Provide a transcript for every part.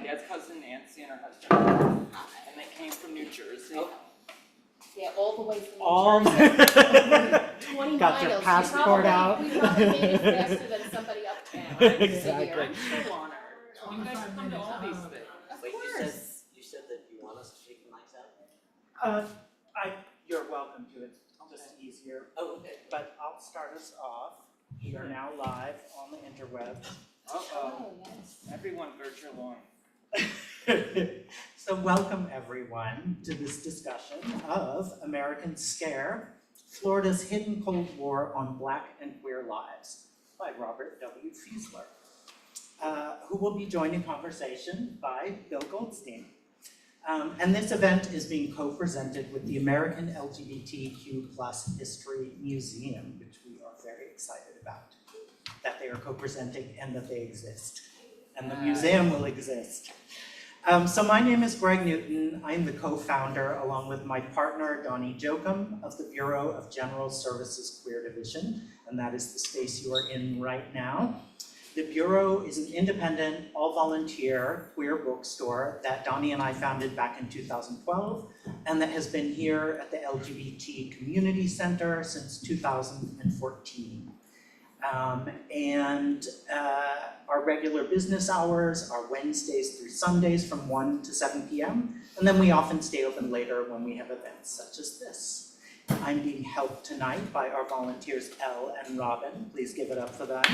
dad's cousin Nancy and her husband. And they came from New Jersey. Oh. Yeah, all the way from All New Jersey. 20 got your miles. passport out. We probably made it faster than somebody uptown. Exactly. I'm so honored. You guys come to all these things. Of Wait, course. you said that you want us to shake the mics out? You're welcome to. It's just easier. Oh, okay. But I'll start us off. We are now live on the interwebs. Uh-oh. yes. Everyone gird your loins. So welcome everyone to this discussion of American Scare, Florida's Hidden Cold War on Black and Queer Lives by Robert W. Fieseler, who will be joined in conversation by Bill Goldstein. And this event is being co-presented with the American LGBTQ+ History Museum, which we are very excited about, that they are co-presenting and that they exist. And the museum will exist. So my name is Greg Newton. I'm the co-founder, along with my partner, Donnie Jokum, of the Bureau of General Services Queer Division, and that is the space you are in right now. The Bureau is an independent, all-volunteer queer bookstore that Donnie and I founded back in 2012, and that has been here at the LGBT Community Center since 2014. Our regular business hours are Wednesdays through Sundays from 1 to 7 p.m. And then we often stay open later when we have events such as this. I'm being helped tonight by our volunteers, Elle and Robin. Please give it up for them.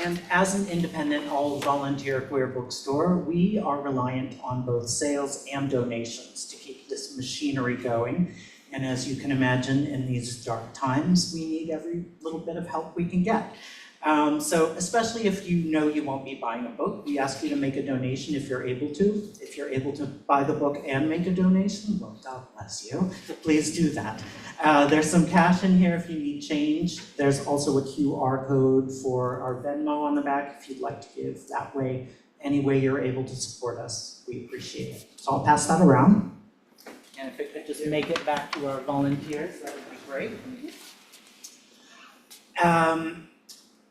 And as an independent, all-volunteer queer bookstore, we are reliant on both sales and donations to keep this machinery going. And as you can imagine, in these dark times, we need every little bit of help we can get. So especially if you know you won't be buying a book, we ask you to make a donation if you're able to. If you're able to buy the book and make a donation, well, God bless you. Please do that. There's some cash in here if you need change. There's also a QR code for our Venmo on the back if you'd like to give that way. Any way you're able to support us, we appreciate it. So I'll pass that around. And if it could just make it back to our volunteers, that would be great.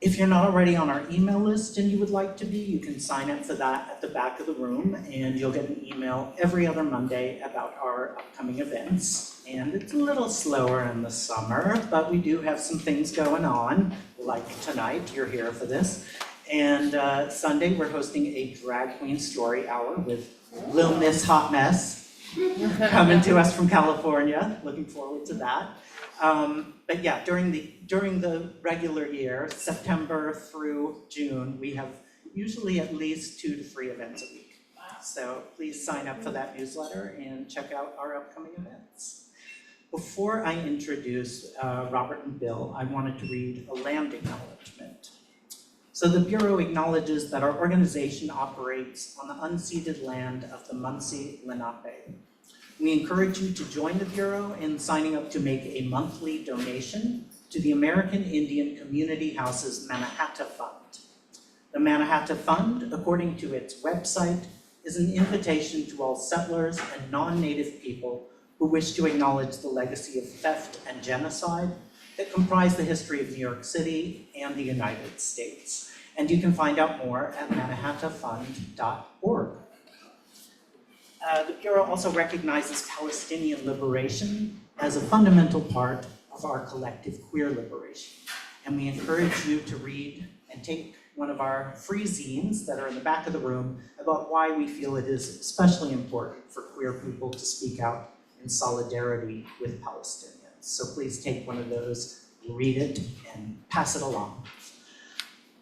If you're not already on our email list and you would like to be, you can sign up for that at the back of the room, and you'll get an email every other Monday about our upcoming events. And it's a little slower in the summer, but we do have some things going on, like tonight, you're here for this. And Sunday, we're hosting a drag queen story hour with Lil Miss Hot Mess, coming to us from California. Looking forward to that. But yeah, during the regular year, September through June, we have usually at least 2 to 3 events a week. So please sign up for that newsletter and check out our upcoming events. Before I introduce Robert and Bill, I wanted to read a land acknowledgement. So the Bureau acknowledges that our organization operates on the unceded land of the Munsee Lenape. We encourage you to join the Bureau in signing up to make a monthly donation to the American Indian Community House's Mannahatta Fund. The Mannahatta Fund, according to its website, is an invitation to all settlers and non-native people who wish to acknowledge the legacy of theft and genocide that comprise the history of New York City and the United States. And you can find out more at mannahattafund.org. The Bureau also recognizes Palestinian liberation as a fundamental part of our collective queer liberation. And we encourage you to read and take one of our free zines that are in the back of the room about why we feel it is especially important for queer people to speak out in solidarity with Palestinians. So please take one of those, read it, and pass it along.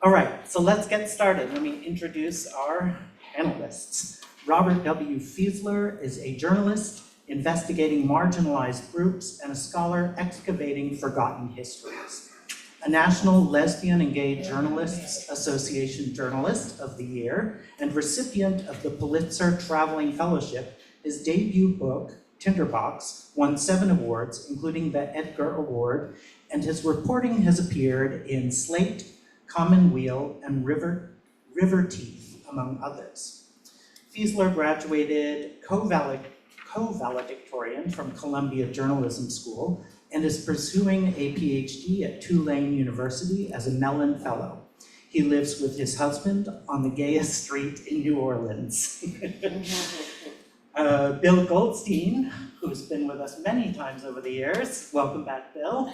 All right, so let's get started. Let me introduce our panelists. Robert W. Fieseler is a journalist investigating marginalized groups and a scholar excavating forgotten histories. A National Lesbian and Gay Journalists Association Journalist of the Year and recipient of the Pulitzer Traveling Fellowship, his debut book, Tinderbox, won 7 awards, including the Edgar Award, and his reporting has appeared in Slate, Commonweal, and River Teeth, among others. Fieseler graduated co-valedictorian from Columbia Journalism School and is pursuing a PhD at Tulane University as a Mellon Fellow. He lives with his husband on the gayest street in New Orleans. Bill Goldstein, who's been with us many times over the years, welcome back, Bill,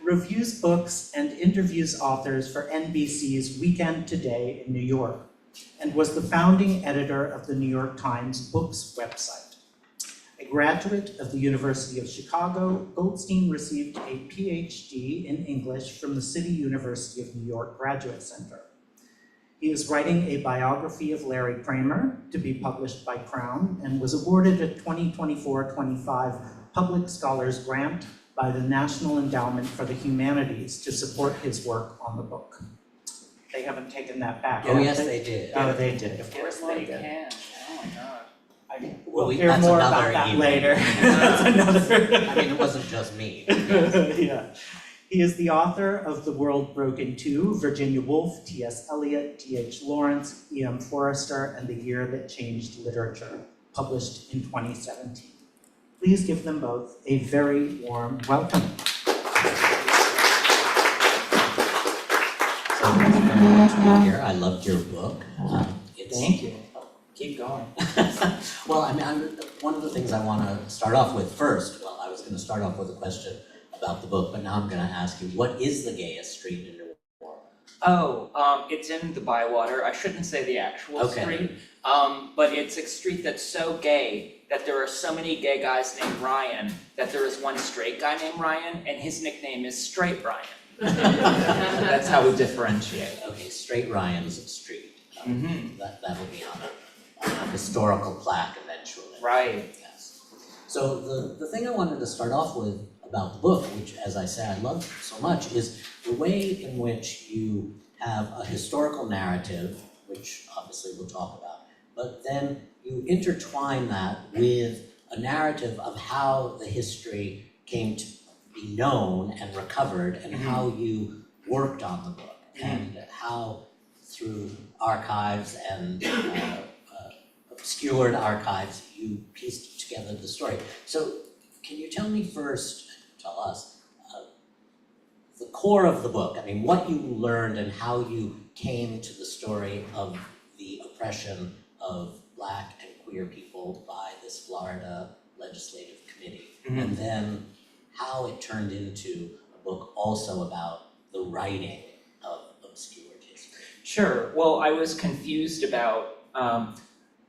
reviews books and interviews authors for NBC's Weekend Today in New York, and was the founding editor of the New York Times Books website. A graduate of the University of Chicago, Goldstein received a PhD in English from the City University of New York Graduate Center. He is writing a biography of Larry Kramer to be published by Crown and was awarded a 2024-25 Public Scholars Grant by the National Endowment for the Humanities to support his work on the book. They haven't taken that back. Oh, yes, they did. Oh, they did, of Get course it while they you did. can. Oh my god. We'll we- hear that's more another about that email. later. That's another. I mean, it wasn't just me. Yeah. He is the author of The World Broke in Two, Virginia Woolf, T.S. Eliot, T.H. Lawrence, E.M. Forrester, and the Year That Changed Literature, published in 2017. Please give them both a very warm welcome. So thank you very much for being here. I loved your book. Thank you. Keep going. Well, I mean, one of the things I want to start off with first, well, I was going to start off with a question about the book, but now I'm going to ask you, what is the gayest street in New York? Oh, it's in the Bywater. I shouldn't say the actual Okay. street. But it's a street that's so gay that there are so many gay guys named Ryan that there is one straight guy named Ryan, and his nickname is Straight Ryan. That's how we differentiate. Okay, Straight Ryan's Street. Mm-hmm. That'll be on a historical plaque eventually. Right. Yes. So the thing I wanted to start off with about the book, which, as I say, I love so much, is the way in which you have a historical narrative, which obviously we'll talk about, but then you intertwine that with a narrative of how the history came to be known and recovered, and how you worked on the book, and how through archives and obscured archives you pieced together the story. So can you tell me first, tell us, the core of the book, I mean, what you learned and how you came to the story of the oppression of Black and queer people by this Florida legislative committee, and then how it turned into a book also about the writing of obscured history. Sure. Well, I was confused about,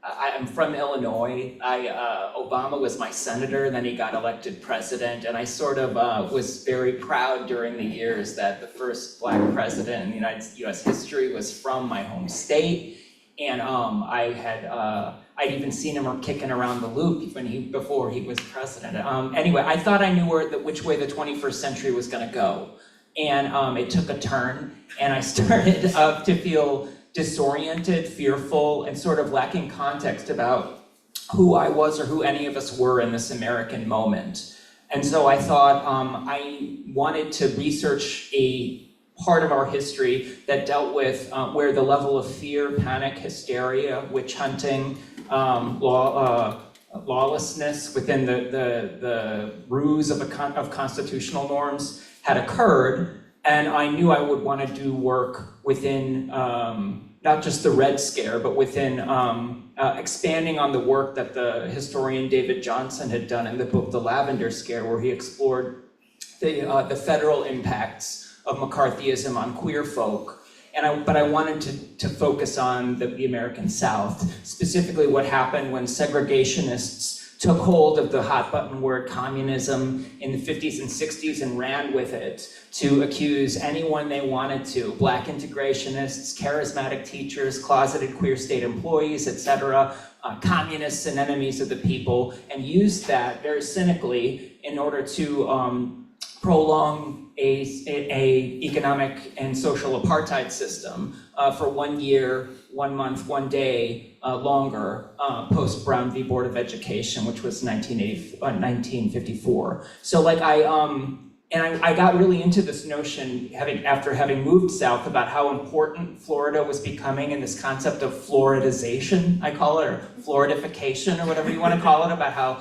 I'm from Illinois. Obama was my senator, then he got elected president, and I sort of was very proud during the years that the first Black president in the U.S. history was from my home state. And I'd even seen him kicking around the loop before he was president. Anyway, I thought I knew which way the 21st century was going to go, and it took a turn, and I started to feel disoriented, fearful, and sort of lacking context about who I was or who any of us were in this American moment. And so I thought I wanted to research a part of our history that dealt with where the level of fear, panic, hysteria, witch hunting, lawlessness within the ruse of constitutional norms had occurred, and I knew I would want to do work within not just the Red Scare, but within expanding on the work that the historian David Johnson had done in the book The Lavender Scare, where he explored the federal impacts of McCarthyism on queer folk. But I wanted to focus on the American South, specifically what happened when segregationists took hold of the hot button word communism in the 50s and 60s and ran with it to accuse anyone they wanted to, Black integrationists, charismatic teachers, closeted queer state employees, etc., communists and enemies of the people, and used that very cynically in order to prolong a economic and social apartheid system for 1 year, 1 month, 1 day longer post Brown v. Board of Education, which was 1954. So I got really into this notion after having moved south about how important Florida was becoming, and this concept of Floridization, I call it, or Floridification, or whatever you want to call it, about how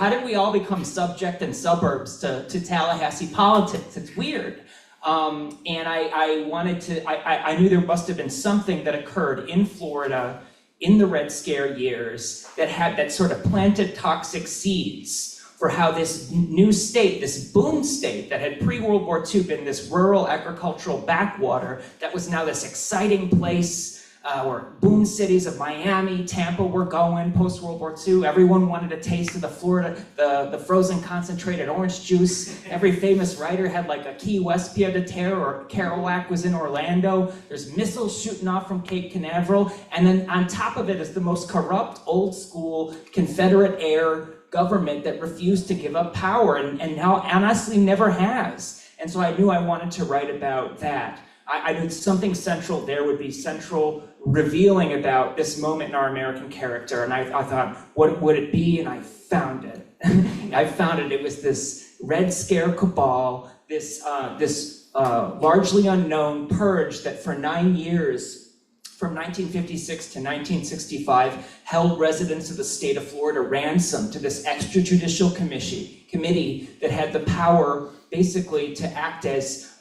did we all become subject and suburbs to Tallahassee politics? It's weird. And I wanted to, I knew there must have been something that occurred in Florida in the Red Scare years that sort of planted toxic seeds for how this new state, this boom state that had pre-World War II been this rural agricultural backwater, that was now this exciting place where boom cities of Miami, Tampa were going post-World War II. Everyone wanted a taste of the Florida, the frozen concentrated orange juice. Every famous writer had like a Key West pied de terre, or Kerouac was in Orlando. There's missiles shooting off from Cape Canaveral. And then on top of it is the most corrupt, old school Confederate era government that refused to give up power and now honestly never has. And so I knew I wanted to write about that. I knew something central there would be central, revealing about this moment in our American character. And I thought, what would it be? And I found it. I found it. It was this Red Scare cabal, this largely unknown purge that for 9 years, from 1956 to 1965, held residents of the state of Florida ransom to this extrajudicial committee that had the power basically to act as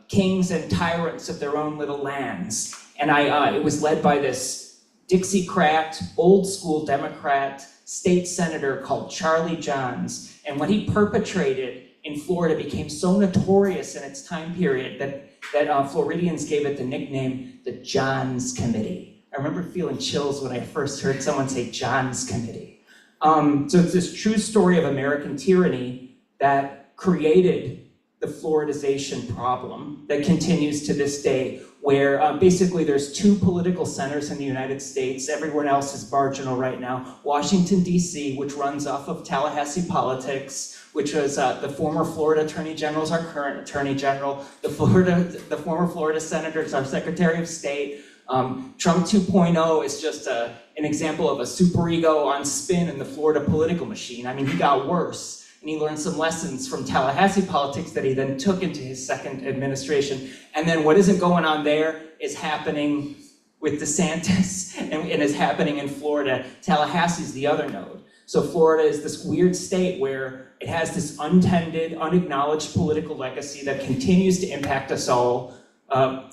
kings and tyrants of their own little lands. And it was led by this Dixiecrat, old school Democrat state senator called Charlie Johns. And what he perpetrated in Florida became so notorious in its time period that Floridians gave it the nickname the Johns Committee. I remember feeling chills when I first heard someone say Johns Committee. So it's this true story of American tyranny that created the Floridization problem that continues to this day, where basically there's 2 political centers in the United States. Everyone else is marginal right now. Washington, D.C., which runs off of Tallahassee politics, which was the former Florida Attorney General is our current Attorney General. The former Florida Senator is our Secretary of State. Trump 2.0 is just an example of a superego on spin in the Florida political machine. I mean, he got worse. And he learned some lessons from Tallahassee politics that he then took into his second administration. And then what isn't going on there is happening with DeSantis and is happening in Florida. Tallahassee's the other node. So Florida is this weird state where it has this untended, unacknowledged political legacy that continues to impact us all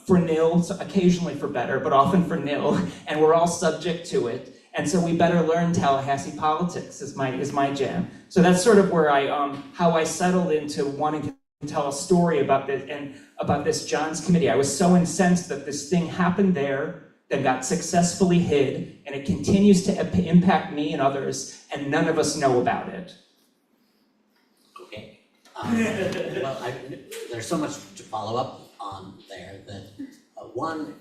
for nil, occasionally for better, but often for nil, and we're all subject to it. And so we better learn Tallahassee politics is my jam. So that's sort of where how I settled into wanting to tell a story about this and about this Johns Committee. I was so incensed that this thing happened there, that got successfully hid, and it continues to impact me and others, and none of us know about it. Okay. Well, there's so much to follow up on there that, one,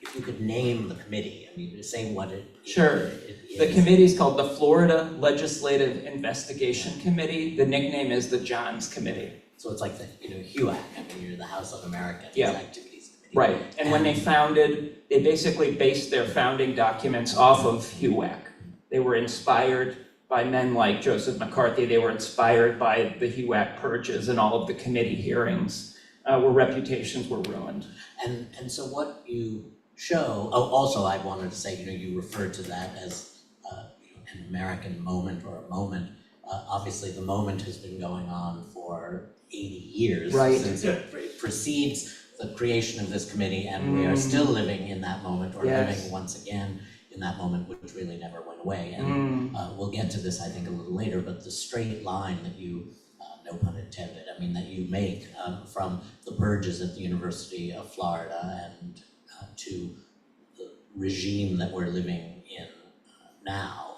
if you could name the committee, I mean, say what it Sure. It is. The committee is called the Florida Legislative Investigation Committee. The nickname is the Johns Committee. So it's like the, HUAC, I mean, you're the House of American Yeah. Activities Committee. Right, and when they founded, they basically based their founding documents off of HUAC. They were inspired by men like Joseph McCarthy. They were inspired by the HUAC purges and all of the committee hearings where reputations were ruined. And so what you show, also I wanted to say, you referred to that as an American moment or a moment. Obviously the moment has been going on for 80 years. Right. Since it precedes the creation of this committee, and we are still living in that moment, or Yes. living once again in that moment, which really never went away. And we'll get to this, I think, a little later, but the straight line that you, no pun intended, I mean, that you make from the purges at the University of Florida and to the regime that we're living in now,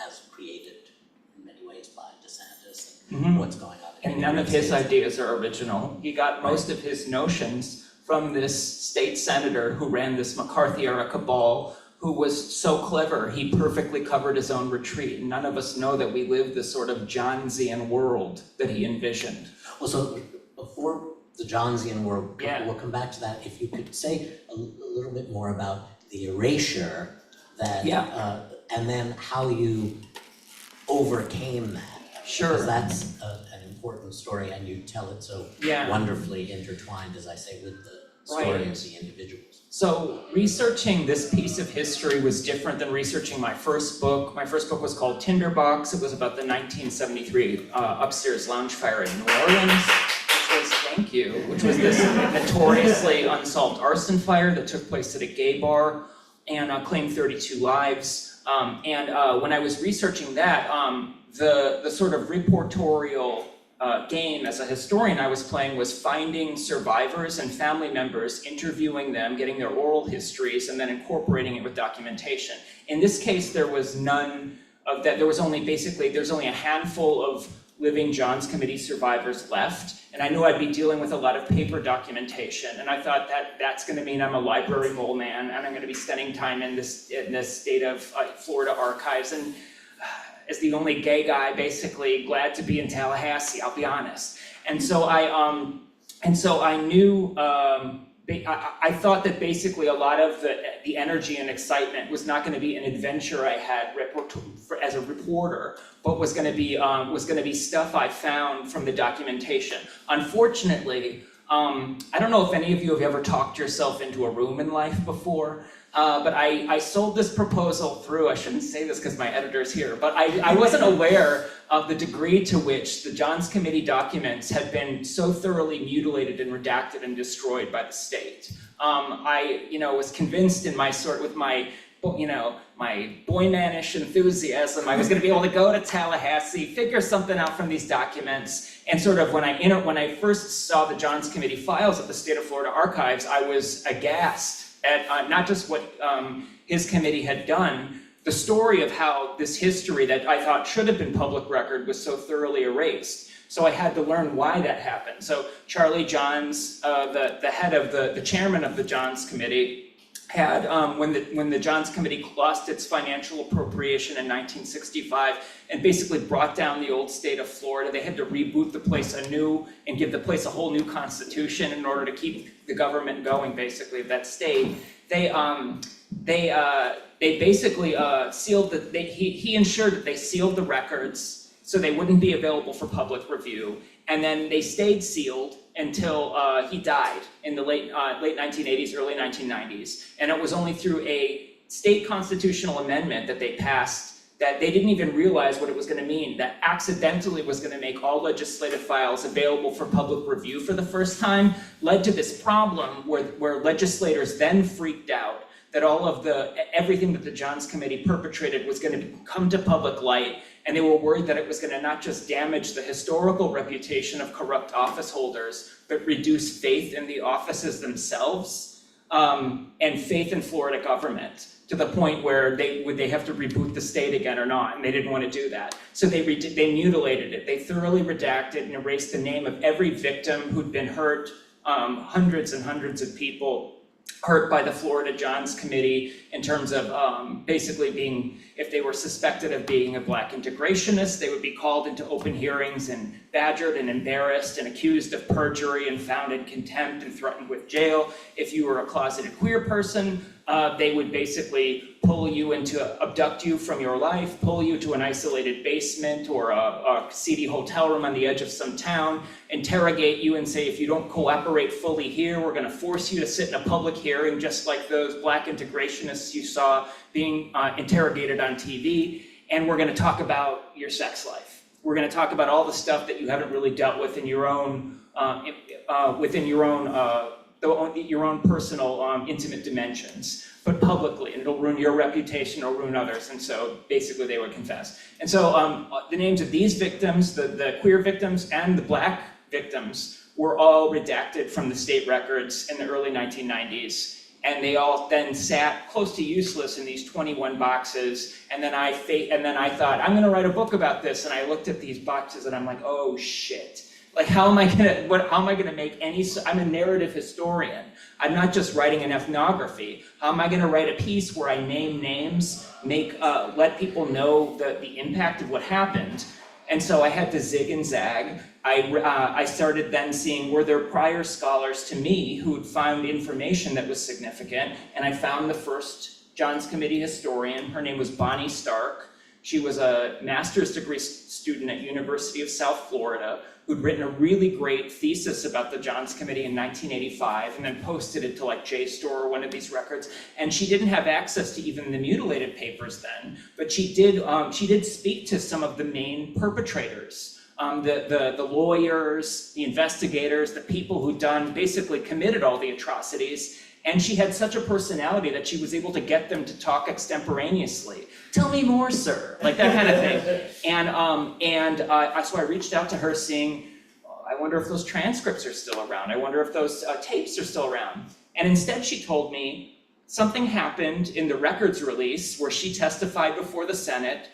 as created in many ways by DeSantis and what's going on. And none of his ideas are original. He got most of his notions from this state senator who ran this McCarthy-era cabal, who was so clever, he perfectly covered his own retreat. And none of us know that we live this sort of Johnsian world that he envisioned. Well, so before the Johnsian world, Yeah. we'll come back to that. If you could say a little bit more about the erasure that, and then how you overcame that. Sure. Because that's an important story, and you tell it so wonderfully intertwined, as I say, with the story of the individuals. So researching this piece of history was different than researching my first book. My first book was called Tinderbox. It was about the 1973 upstairs lounge fire in New Orleans, which was Thank you, which was this notoriously unsolved arson fire that took place at a gay bar and claimed 32 lives. When I was researching that, the sort of reportorial game as a historian I was playing was finding survivors and family members, interviewing them, getting their oral histories, and then incorporating it with documentation. In this case, there was none of that. There's only a handful of living Johns Committee survivors left, and I knew I'd be dealing with a lot of paper documentation, and I thought that that's going to mean I'm a library mole man, and I'm going to be spending time in this state of Florida archives, and as the only gay guy, basically glad to be in Tallahassee, I'll be honest. And so I knew, I thought that basically a lot of the energy and excitement was not going to be an adventure I had as a reporter, but was going to be stuff I found from the documentation. Unfortunately, I don't know if any of you have ever talked yourself into a room in life before, but I sold this proposal through, I shouldn't say this because my editor's here, but I wasn't aware of the degree to which the Johns Committee documents had been so thoroughly mutilated and redacted and destroyed by the state. I was convinced in my boy manish enthusiasm, I was going to be able to go to Tallahassee, figure something out from these documents, and sort of when I first saw the Johns Committee files at the State of Florida Archives, I was aghast at not just what his committee had done, the story of how this history that I thought should have been public record was so thoroughly erased. So I had to learn why that happened. So Charlie Johns, the chairman of the Johns Committee, had, when the Johns Committee lost its financial appropriation in 1965 and basically brought down the old state of Florida, they had to reboot the place anew and give the place a whole new constitution in order to keep the government going, basically, of that state. They basically he ensured that they sealed the records so they wouldn't be available for public review, and then they stayed sealed until he died in the late 1980s, early 1990s. And it was only through a state constitutional amendment that they passed that they didn't even realize what it was going to mean, that accidentally was going to make all legislative files available for public review for the first time, led to this problem where legislators then freaked out that everything that the Johns Committee perpetrated was going to come to public light, and they were worried that it was going to not just damage the historical reputation of corrupt office holders, but reduce faith in the offices themselves, and faith in Florida government, to the point where would they have to reboot the state again or not, and they didn't want to do that. So they mutilated it. They thoroughly redacted and erased the name of every victim who'd been hurt, hundreds and hundreds of people hurt by the Florida Johns Committee in terms of basically being, if they were suspected of being a Black integrationist, they would be called into open hearings and badgered and embarrassed and accused of perjury and found in contempt and threatened with jail. If you were a closeted queer person, they would basically abduct you from your life, pull you to an isolated basement or a seedy hotel room on the edge of some town, interrogate you and say, if you don't cooperate fully here, we're going to force you to sit in a public hearing, just like those Black integrationists you saw being interrogated on TV, and we're going to talk about your sex life. We're going to talk about all the stuff that you haven't really dealt with in your own, within your own personal intimate dimensions, but publicly, and it'll ruin your reputation, it'll ruin others, and so basically they would confess. And so the names of these victims, the queer victims and the Black victims, were all redacted from the state records in the early 1990s, and they all then sat close to useless in these 21 boxes, and then I thought, I'm gonna write a book about this, and I looked at these boxes and I'm like, oh shit. Like, how am I gonna make I'm a narrative historian. I'm not just writing an ethnography. How am I gonna write a piece where I name names, let people know the impact of what happened? And so I had to zig and zag. I started then seeing, were there prior scholars to me who had found information that was significant, and I found the first Johns Committee historian. Her name was Bonnie Stark. She was a master's degree student at University of South Florida, who'd written a really great thesis about the Johns Committee in 1985 and then posted it to like JSTOR or one of these records. And she didn't have access to even the mutilated papers then, but she did speak to some of the main perpetrators the lawyers, the investigators, the people who basically committed all the atrocities. And she had such a personality that she was able to get them to talk extemporaneously. Tell me more, sir, like that kind of thing. So I reached out to her saying, I wonder if those transcripts are still around. I wonder if those tapes are still around. And instead she told me something happened in the records release where she testified before the Senate.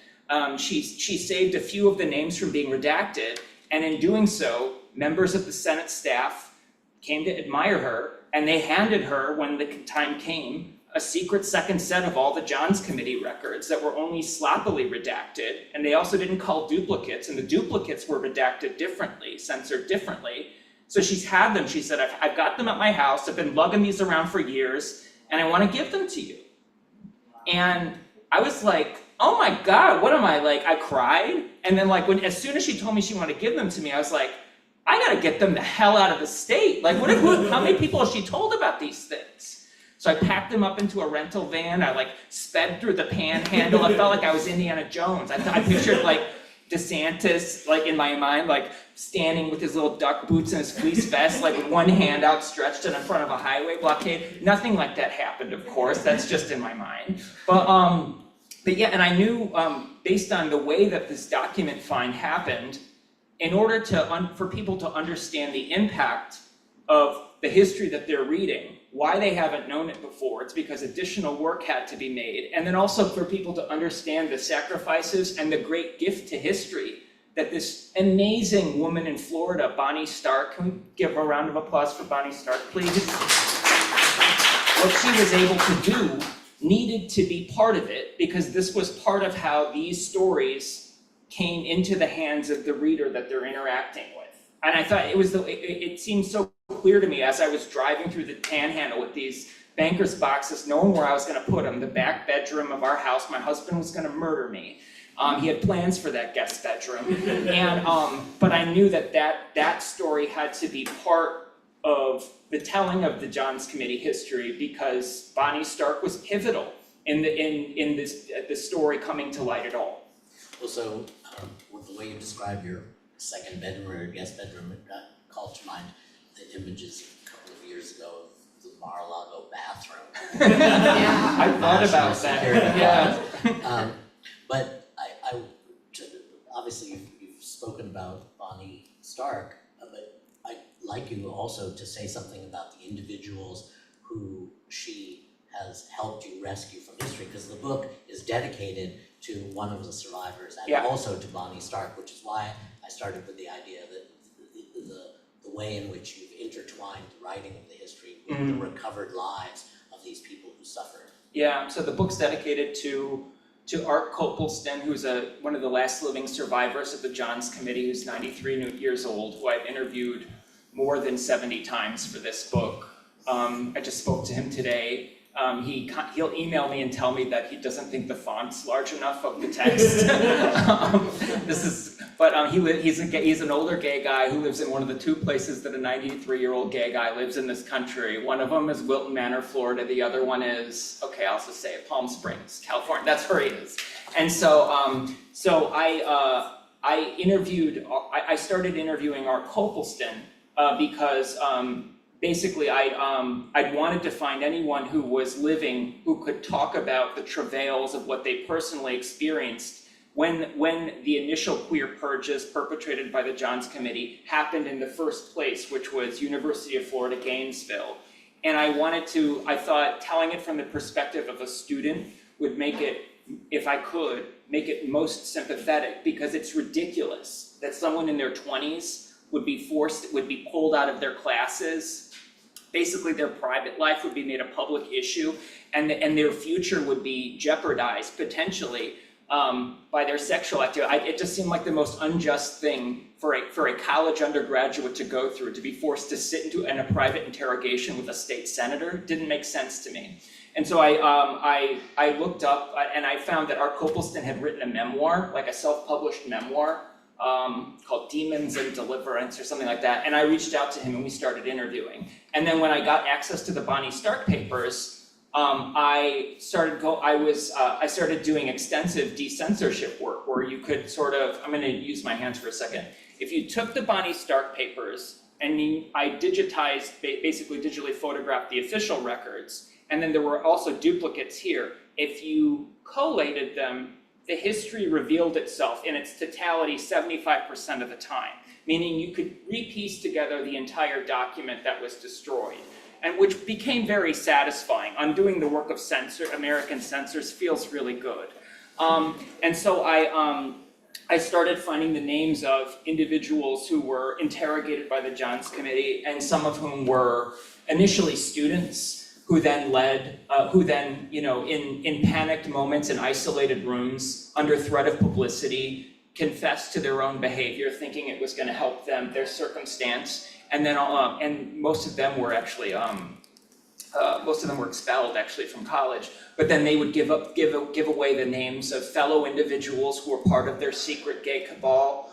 She saved a few of the names from being redacted, and in doing so, members of the Senate staff came to admire her, and they handed her, when the time came, a secret second set of all the Johns Committee records that were only sloppily redacted, and they also didn't call duplicates, and the duplicates were redacted differently, censored differently. So she's had them. She said, I've got them at my house, I've been lugging these around for years, and I want to give them to you. And I was like, oh my God, what am I, like, I cried. And then as soon as she told me she wanted to give them to me, I was like, I gotta get them the hell out of the state. Like, how many people has she told about these things? So I packed them up into a rental van. I sped through the panhandle. I felt like I was Indiana Jones. I pictured DeSantis, in my mind, standing with his little duck boots and his fleece vest, with one hand outstretched in front of a highway blockade. Nothing like that happened, of course. That's just in my mind. But yeah, and I knew, based on the way that this document find happened, in order for people to understand the impact of the history that they're reading, why they haven't known it before, it's because additional work had to be made. And then also for people to understand the sacrifices and the great gift to history that this amazing woman in Florida, Bonnie Stark, can we give a round of applause for Bonnie Stark, please? What she was able to do needed to be part of it, because this was part of how these stories came into the hands of the reader that they're interacting with. And I thought it seemed so clear to me as I was driving through the panhandle with these banker's boxes, knowing where I was gonna put them, the back bedroom of our house. My husband was gonna murder me. He had plans for that guest bedroom. But I knew that story had to be part of the telling of the Johns Committee history, because Bonnie Stark was pivotal in this story coming to light at all. Well, so with the way you describe your second bedroom or guest bedroom, it called to mind the images a couple of years ago of the Mar-a-Lago bathroom. Yeah. I thought about that, yeah. But obviously you've spoken about Bonnie Stark, but I'd like you also to say something about the individuals who she has helped you rescue from history, because the book is dedicated to one of the survivors and also to Bonnie Stark, which is why I started with the idea that the way in which you've intertwined the writing of the history with the recovered lives of these people who suffered. Yeah, so the book's dedicated to Art Copelston, who's one of the last living survivors of the Johns Committee, who's 93 years old, who I've interviewed more than 70 times for this book. I just spoke to him today. He'll email me and tell me that he doesn't think the font's large enough of the text. He's an older gay guy who lives in one of the two places that a 93-year-old gay guy lives in this country. One of them is Wilton Manor, Florida. The other one is, okay, I'll just say it, Palm Springs, California. That's where he is. And so, I started interviewing Art Copelston because basically, I'd wanted to find anyone who was living who could talk about the travails of what they personally experienced when the initial queer purges perpetrated by the Johns Committee happened in the first place, which was University of Florida, Gainesville. And I thought telling it from the perspective of a student would make it, if I could, make it most sympathetic, because it's ridiculous that someone in their 20s would be pulled out of their classes. Basically, their private life would be made a public issue, and their future would be jeopardized potentially by their sexual activity. It just seemed like the most unjust thing for a college undergraduate to go through, to be forced to sit in a private interrogation with a state senator. Didn't make sense to me. And so I looked up and I found that Art Copelston had written a memoir, like a self-published memoir, called Demons and Deliverance or something like that. And I reached out to him and we started interviewing. And then when I got access to the Bonnie Stark papers, I started doing extensive decensorship work where you could sort of, I'm gonna use my hands for a second. if you took the Bonnie Stark papers and I digitized, basically digitally photographed the official records, and then there were also duplicates here. If you collated them, the history revealed itself in its totality 75% of the time, meaning you could repiece together the entire document that was destroyed, and which became very satisfying. Undoing the work of American censors feels really good. And so I started finding the names of individuals who were interrogated by the Johns Committee, and some of whom were initially students, who then in panicked moments in isolated rooms, under threat of publicity, confessed to their own behavior, thinking it was gonna help them, their circumstance, and then, and most of them were actually, expelled actually from college, but then they would give away the names of fellow individuals who were part of their secret gay cabal,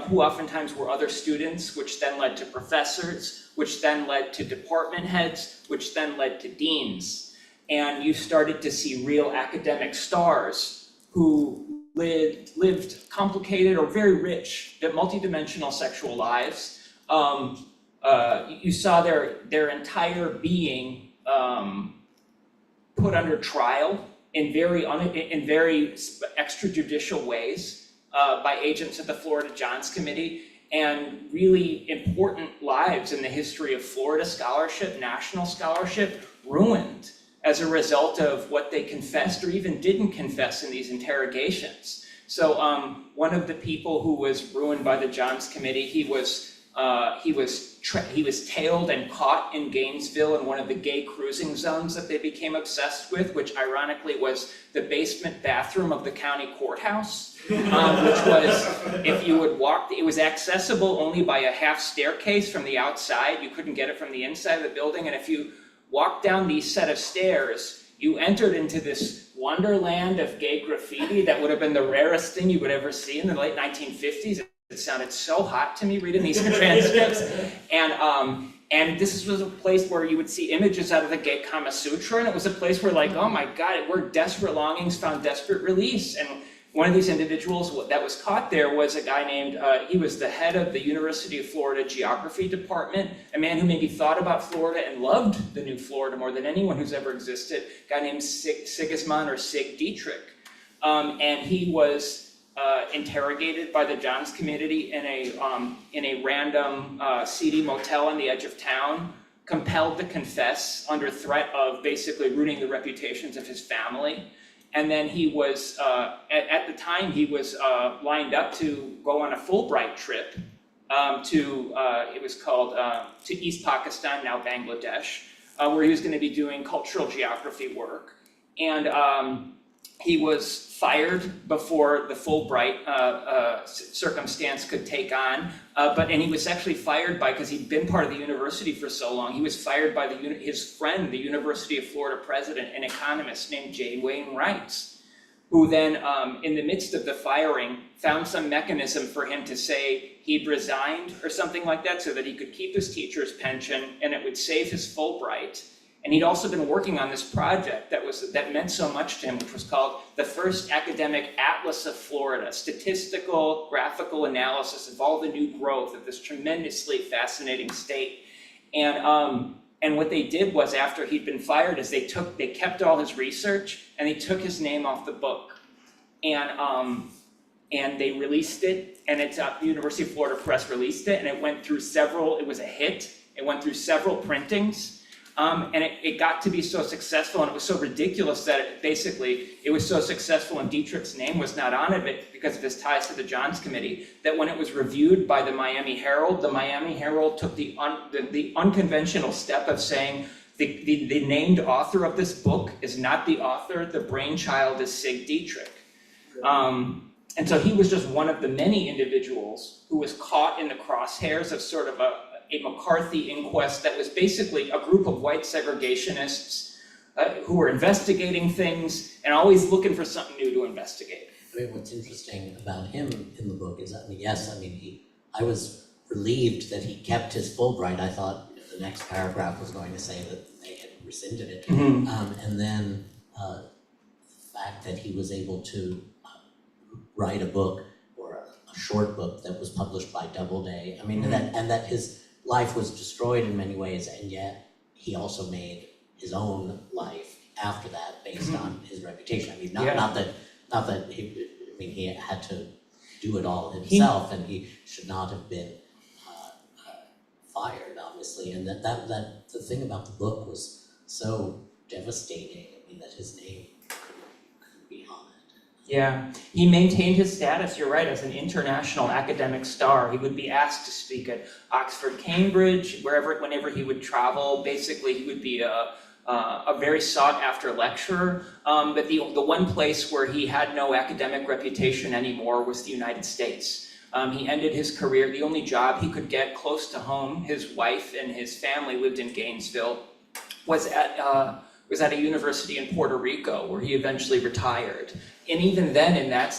who oftentimes were other students, which then led to professors, which then led to department heads, which then led to deans. And you started to see real academic stars who lived complicated or very rich, multidimensional sexual lives. You saw their entire being put under trial in very extrajudicial ways by agents of the Florida Johns Committee, and really important lives in the history of Florida scholarship, national scholarship, ruined as a result of what they confessed or even didn't confess in these interrogations. So one of the people who was ruined by the Johns Committee, he was tailed and caught in Gainesville in one of the gay cruising zones that they became obsessed with, which ironically was the basement bathroom of the county courthouse, which was, if you would walk, it was accessible only by a half staircase from the outside. You couldn't get it from the inside of the building, and if you walked down these set of stairs, you entered into this wonderland of gay graffiti that would have been the rarest thing you would ever see in the late 1950s. It sounded so hot to me reading these transcripts, and this was a place where you would see images out of the gay Kama Sutra, and it was a place where, like, oh my God, where desperate longings found desperate release. And one of these individuals that was caught there was a guy named, he was the head of the University of Florida Geography Department, a man who maybe thought about Florida and loved the new Florida more than anyone who's ever existed, a guy named Sigismund or Sig Dietrich. And he was interrogated by the Johns Committee in a random seedy motel on the edge of town, compelled to confess under threat of basically ruining the reputations of his family. And then he was, at the time, he was lined up to go on a Fulbright trip it was called, to East Pakistan, now Bangladesh, where he was going to be doing cultural geography work. And he was fired before the Fulbright circumstance could take on, and he was actually fired because he'd been part of the university for so long. He was fired by his friend, the University of Florida president, an economist named J. Wayne Wright, who then, in the midst of the firing, found some mechanism for him to say he'd resigned or something like that so that he could keep his teacher's pension and it would save his Fulbright. And he'd also been working on this project that meant so much to him, which was called the First Academic Atlas of Florida, statistical, graphical analysis of all the new growth of this tremendously fascinating state. And what they did was, after he'd been fired, is they kept all his research and they took his name off the book. And they released it, and the University of Florida Press released it, and it went through it was a hit. It went through several printings. And it got to be so successful, and it was so ridiculous that it was so successful and Dietrich's name was not on it because of his ties to the Johns Committee, that when it was reviewed by the Miami Herald took the unconventional step of saying the named author of this book is not the author, the brainchild is Sig Dietrich. And so he was just one of the many individuals who was caught in the crosshairs of sort of a McCarthy inquest that was basically a group of white segregationists who were investigating things and always looking for something new to investigate. I mean, what's interesting about him in the book is, I was relieved that he kept his Fulbright. I thought the next paragraph was going to say that they had rescinded it. Mm-hmm. And then the fact that he was able to write a book or a short book that was published by Doubleday. I mean, Mhm. and that his life was destroyed in many ways, and yet he also made his own life after that based on his reputation. I mean, Yeah. not that he, I mean, he had to do it all himself, and he should not have been fired, obviously. And that the thing about the book was so devastating. I mean, that his name couldn't be on it. Yeah, he maintained his status, you're right, as an international academic star. He would be asked to speak at Oxford, Cambridge, whenever he would travel. Basically, he would be a very sought-after lecturer. But the one place where he had no academic reputation anymore was the United States. He ended his career, the only job he could get close to home, his wife and his family lived in Gainesville, was at a university in Puerto Rico, where he eventually retired. And even then,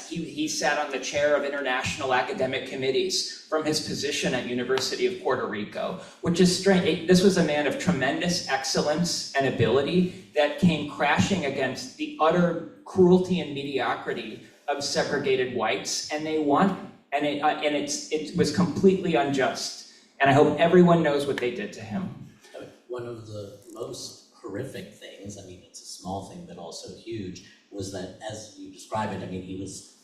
he sat on the chair of international academic committees from his position at University of Puerto Rico, which is strange. This was a man of tremendous excellence and ability that came crashing against the utter cruelty and mediocrity of segregated whites, and they won. And it was completely unjust. And I hope everyone knows what they did to him. One of the most horrific things, I mean, it's a small thing, but also huge, was that, as you describe it, I mean, he was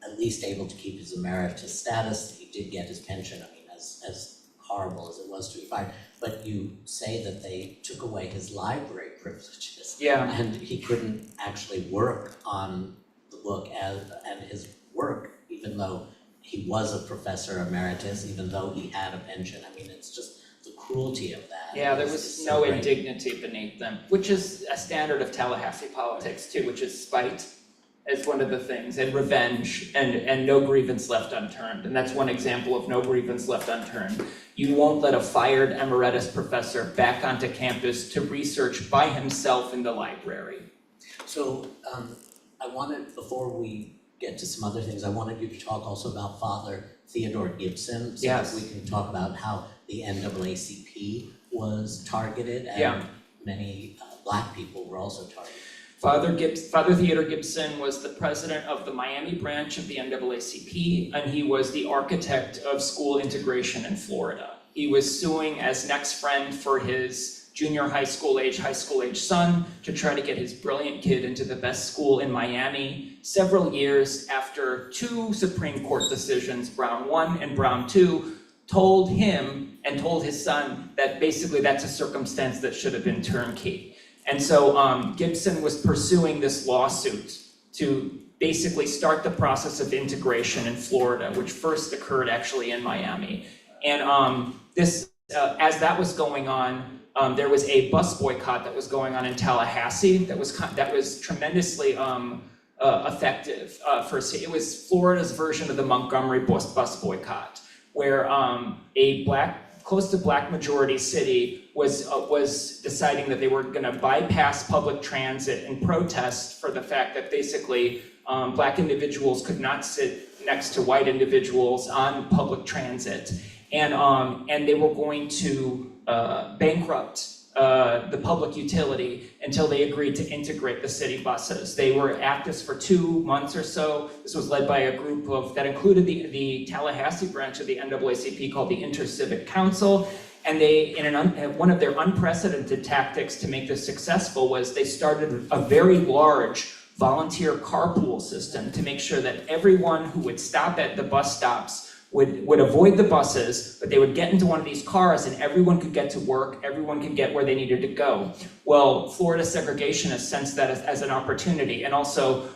at least able to keep his emeritus status. He did get his pension, I mean, as horrible as it was to be fired. But you say that they took away his library privileges. Yeah. And he couldn't actually work on the book and his work, even though he was a professor emeritus, even though he had a pension. I mean, it's just the cruelty of that. Yeah, there is was so no great. indignity beneath them, which is a standard of Tallahassee politics too, which is spite as one of the things, and revenge, and no grievance left unturned. And that's one example of no grievance left unturned. You won't let a fired emeritus professor back onto campus to research by himself in the library. So I wanted, before we get to some other things, I wanted you to talk also about Father Theodore Gibson, so Yes. that we can talk about how the NAACP was targeted, and Yeah. many Black people were also targeted. Father Theodore Gibson was the president of the Miami branch of the NAACP, and he was the architect of school integration in Florida. He was suing as next friend for his junior high school age son to try to get his brilliant kid into the best school in Miami several years after two Supreme Court decisions, Brown 1 and Brown 2, told him and told his son that basically that's a circumstance that should have been turnkey. And so Gibson was pursuing this lawsuit to basically start the process of integration in Florida, which first occurred actually in Miami. And as that was going on, there was a bus boycott that was going on in Tallahassee that was tremendously effective. It was Florida's version of the Montgomery bus boycott, where a close to black majority city was deciding that they were going to bypass public transit and protest for the fact that basically black individuals could not sit next to white individuals on public transit, and they were going to bankrupt the public utility until they agreed to integrate the city buses. They were at this for 2 months or so. This was led by a group that included the Tallahassee branch of the NAACP called the Intercivic Council. And they, one of their unprecedented tactics to make this successful was they started a very large volunteer carpool system to make sure that everyone who would stop at the bus stops would avoid the buses, but they would get into one of these cars and everyone could get to work, everyone could get where they needed to go. Well, Florida segregationists sensed that as an opportunity, and also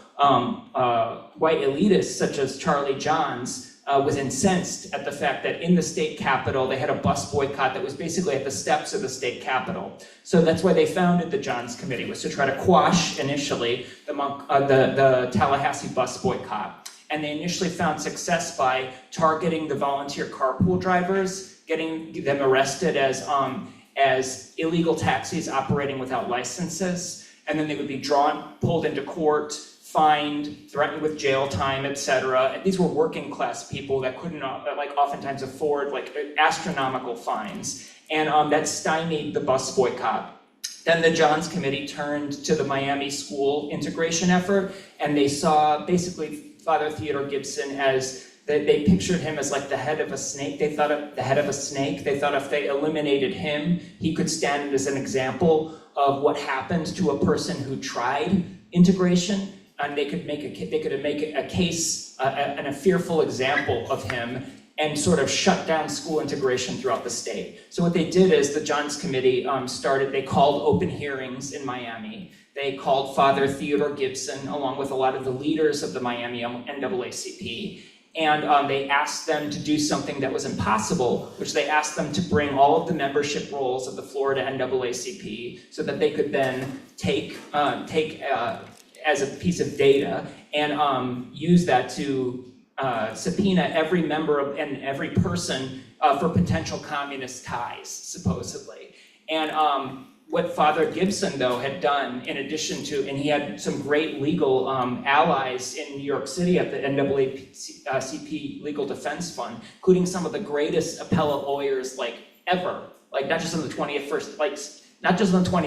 white elitists such as Charlie Johns was incensed at the fact that in the state capitol they had a bus boycott that was basically at the steps of the state capitol. So that's why they founded the Johns Committee, was to try to quash initially the Tallahassee bus boycott. And they initially found success by targeting the volunteer carpool drivers, getting them arrested as illegal taxis operating without licenses, and then they would be pulled into court, fined, threatened with jail time, etc. And these were working class people that couldn't oftentimes afford astronomical fines. And that stymied the bus boycott. Then the Johns Committee turned to the Miami school integration effort, and they saw basically Father Theodore Gibson as They pictured him as like the head of a snake. They thought if they eliminated him, he could stand as an example of what happened to a person who tried integration, and they could make a case and a fearful example of him, and sort of shut down school integration throughout the state. So what they did is the Johns Committee they called open hearings in Miami. They called Father Theodore Gibson, along with a lot of the leaders of the Miami NAACP, and they asked them to do something that was impossible, which they asked them to bring all of the membership rolls of the Florida NAACP so that they could then take as a piece of data and use that to subpoena every member and every person for potential communist ties, supposedly. And what Father Gibson, though, had done, in addition to, and he had some great legal allies in New York City at the NAACP Legal Defense Fund, including some of the greatest appellate lawyers ever, not just in the 20th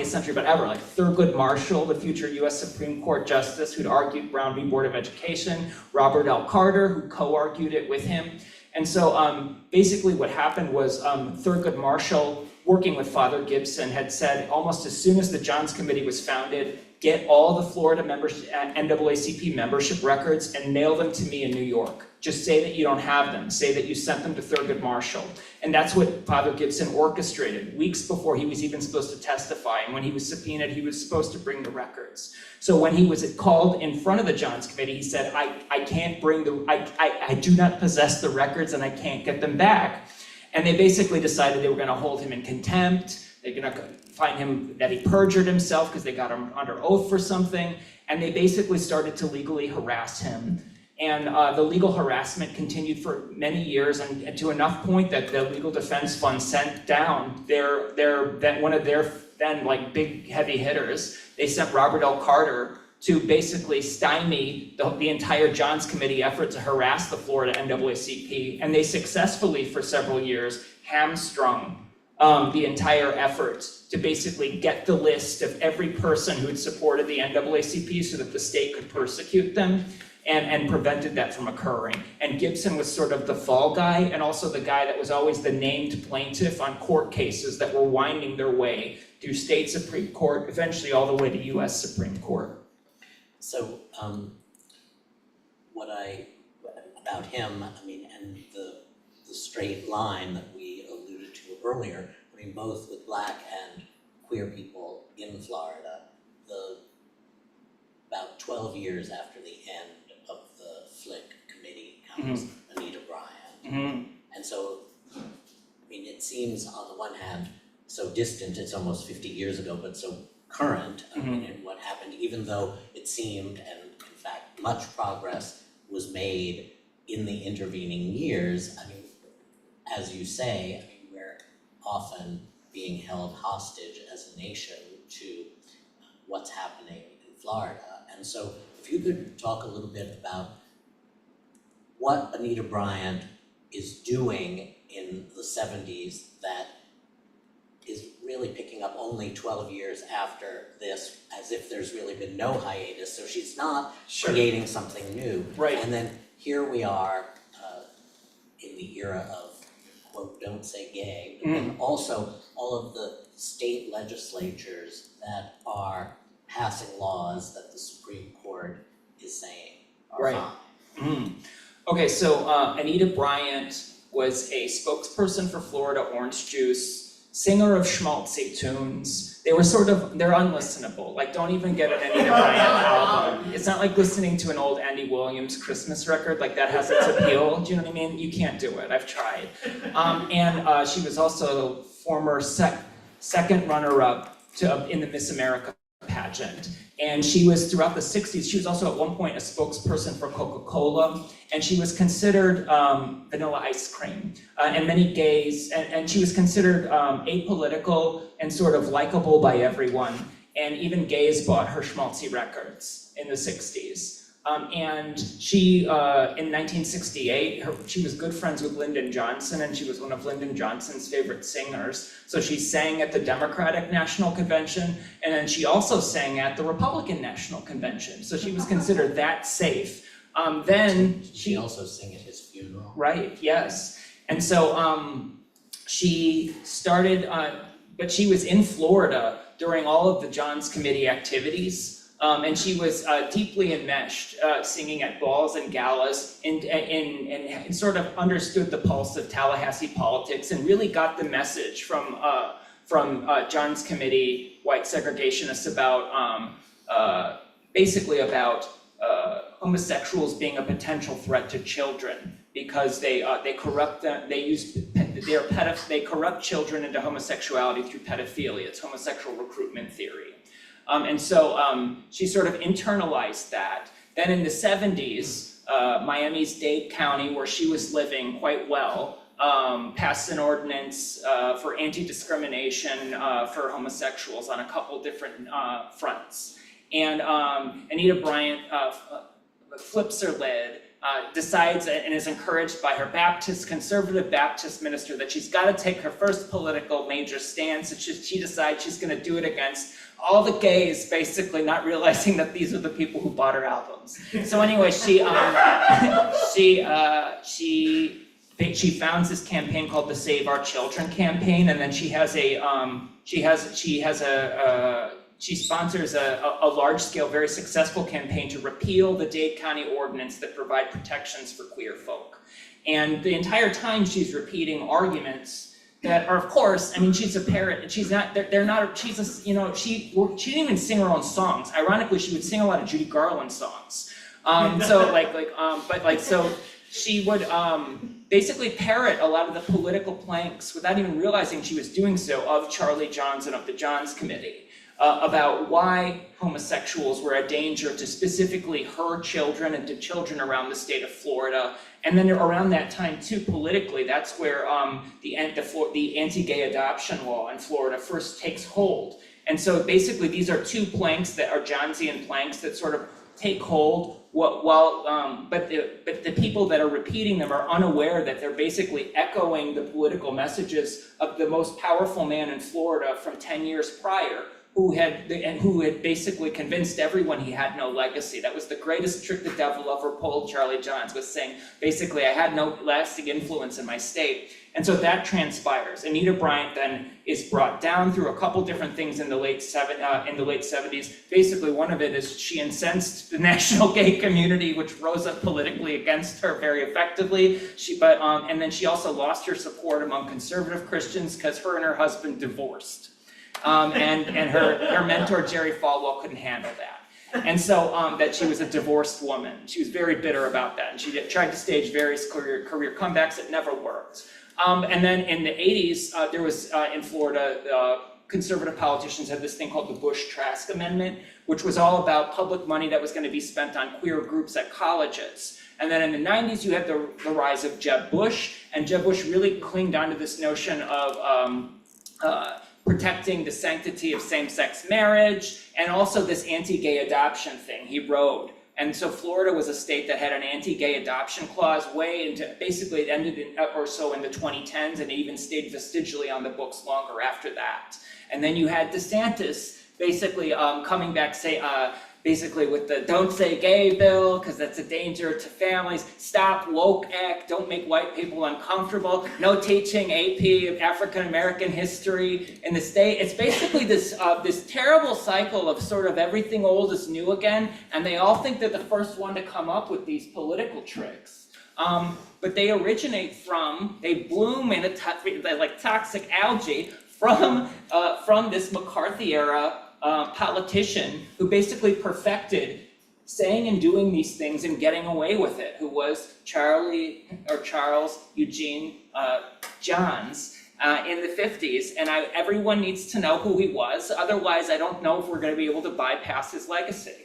century, but ever, like Thurgood Marshall, the future US Supreme Court Justice who'd argued Brown v. Board of Education, Robert L. Carter, who co-argued it with him. And so basically what happened was Thurgood Marshall, working with Father Gibson, had said almost as soon as the Johns Committee was founded, get all the Florida NAACP membership records and mail them to me in New York. Just say that you don't have them. Say that you sent them to Thurgood Marshall. And that's what Father Gibson orchestrated weeks before he was even supposed to testify. And when he was subpoenaed, he was supposed to bring the records. So when he was called in front of the Johns Committee, he said, I can't bring I do not possess the records and I can't get them back. And they basically decided they were going to hold him in contempt. They're going to find him that he perjured himself because they got him under oath for something. And they basically started to legally harass him. And the legal harassment continued for many years, and to enough point that the Legal Defense Fund sent down one of their then big heavy hitters. They sent Robert L. Carter to basically stymie the entire Johns Committee effort to harass the Florida NAACP, and they successfully, for several years, hamstrung the entire effort to basically get the list of every person who had supported the NAACP so that the state could persecute them, and prevented that from occurring. And Gibson was sort of the fall guy, and also the guy that was always the named plaintiff on court cases that were winding their way through state Supreme Court, eventually all the way to US Supreme Court. So, about him, and the straight line that we alluded to earlier, both with Black and queer people in Florida, about 12 years after the end of the Flick Committee comes Anita Bryant. And so, it seems on the one hand so distant, it's almost 50 years ago, but so current in what happened, even though it seemed, and in fact much progress was made in the intervening years. As you say, we're often being held hostage as a nation to what's happening in Florida. And so if you could talk a little bit about what Anita Bryant is doing in the 70s that is really picking up only 12 years after this, as if there's really been no hiatus, so she's not creating something new. Right. And then here we are in the era of, quote, don't say gay, but then also all of the state legislatures that are passing laws that the Supreme Court is saying are fine. Okay, so Anita Bryant was a spokesperson for Florida Orange Juice, singer of schmaltzy tunes. They're unlistenable. Don't even get an Anita Bryant album. It's not like listening to an old Andy Williams Christmas record, that has its appeal. Do you know what I mean? You can't do it, I've tried. And she was also former second runner-up in the Miss America pageant. And she was, throughout the 60s, she was also at one point a spokesperson for Coca-Cola, and she was considered vanilla ice cream. And many gays, and she was considered apolitical and sort of likable by everyone. And even gays bought her schmaltzy records in the 60s. And she, in 1968, she was good friends with Lyndon Johnson, and she was one of Lyndon Johnson's favorite singers. So she sang at the Democratic National Convention, and then she also sang at the Republican National Convention. So she was considered that safe. Then she also sang at his funeral. Right, yes. And so she started, but she was in Florida during all of the Johns Committee activities. And she was deeply enmeshed, singing at balls and galas, and sort of understood the pulse of Tallahassee politics and really got the message from Johns Committee white segregationists about basically about homosexuals being a potential threat to children because they corrupt them. They corrupt children into homosexuality through pedophilia. It's homosexual recruitment theory. And so she sort of internalized that. Then in the 70s, Miami-Dade County, where she was living quite well, passed an ordinance for anti-discrimination for homosexuals on a couple different fronts. And Anita Bryant flips her lid, decides and is encouraged by her conservative Baptist minister that she's got to take her first political major stance, and she decides she's going to do it against all the gays, basically not realizing that these are the people who bought her albums. So anyway, she founds this campaign called the Save Our Children campaign, and then she sponsors a large-scale, very successful campaign to repeal the Dade County ordinance that provide protections for queer folk. And the entire time she's repeating arguments that are, of course, I mean, she's a parrot, and she's not, they're not, she's a, you know, she didn't even sing her own songs. Ironically, she would sing a lot of Judy Garland songs. So she would basically parrot a lot of the political planks without even realizing she was doing so of Charlie Johns and of the Johns Committee. About why homosexuals were a danger to specifically her children and to children around the state of Florida. And then around that time too, politically, that's where the anti-gay adoption law in Florida first takes hold. And so basically these are two planks that are Johnsian planks that sort of take hold but the people that are repeating them are unaware that they're basically echoing the political messages of the most powerful man in Florida from 10 years prior, who had basically convinced everyone he had no legacy. That was the greatest trick the devil ever pulled, Charlie Johns, was saying, basically, I had no lasting influence in my state. And so that transpires. Anita Bryant then is brought down through a couple different things in the late 70s. Basically, one of it is she incensed the national gay community, which rose up politically against her very effectively. And then she also lost her support among conservative Christians because her and her husband divorced. And her mentor, Jerry Falwell, couldn't handle that. And so that she was a divorced woman. She was very bitter about that. And she tried to stage various career comebacks that never worked. And then in the 80s, there was, in Florida, conservative politicians had this thing called the Bush-Trask Amendment, which was all about public money that was going to be spent on queer groups at colleges. And then in the 90s, you had the rise of Jeb Bush. And Jeb Bush really clinged onto this notion of protecting the sanctity of same-sex marriage, and also this anti-gay adoption thing he rode. And so Florida was a state that had an anti-gay adoption clause way into, basically it ended in or so in the 2010s, and it even stayed vestigially on the books longer after that. And then you had DeSantis basically coming back, basically with the don't say gay bill, because that's a danger to families. Stop woke act, don't make white people uncomfortable. No teaching AP of African American history in the state. It's basically this terrible cycle of sort of everything old is new again, and they all think they're the first one to come up with these political tricks. But they originate they bloom in like toxic algae from this McCarthy era politician who basically perfected saying and doing these things and getting away with it, who was Charles Eugene Johns in the 50s. And everyone needs to know who he was, otherwise I don't know if we're going to be able to bypass his legacy.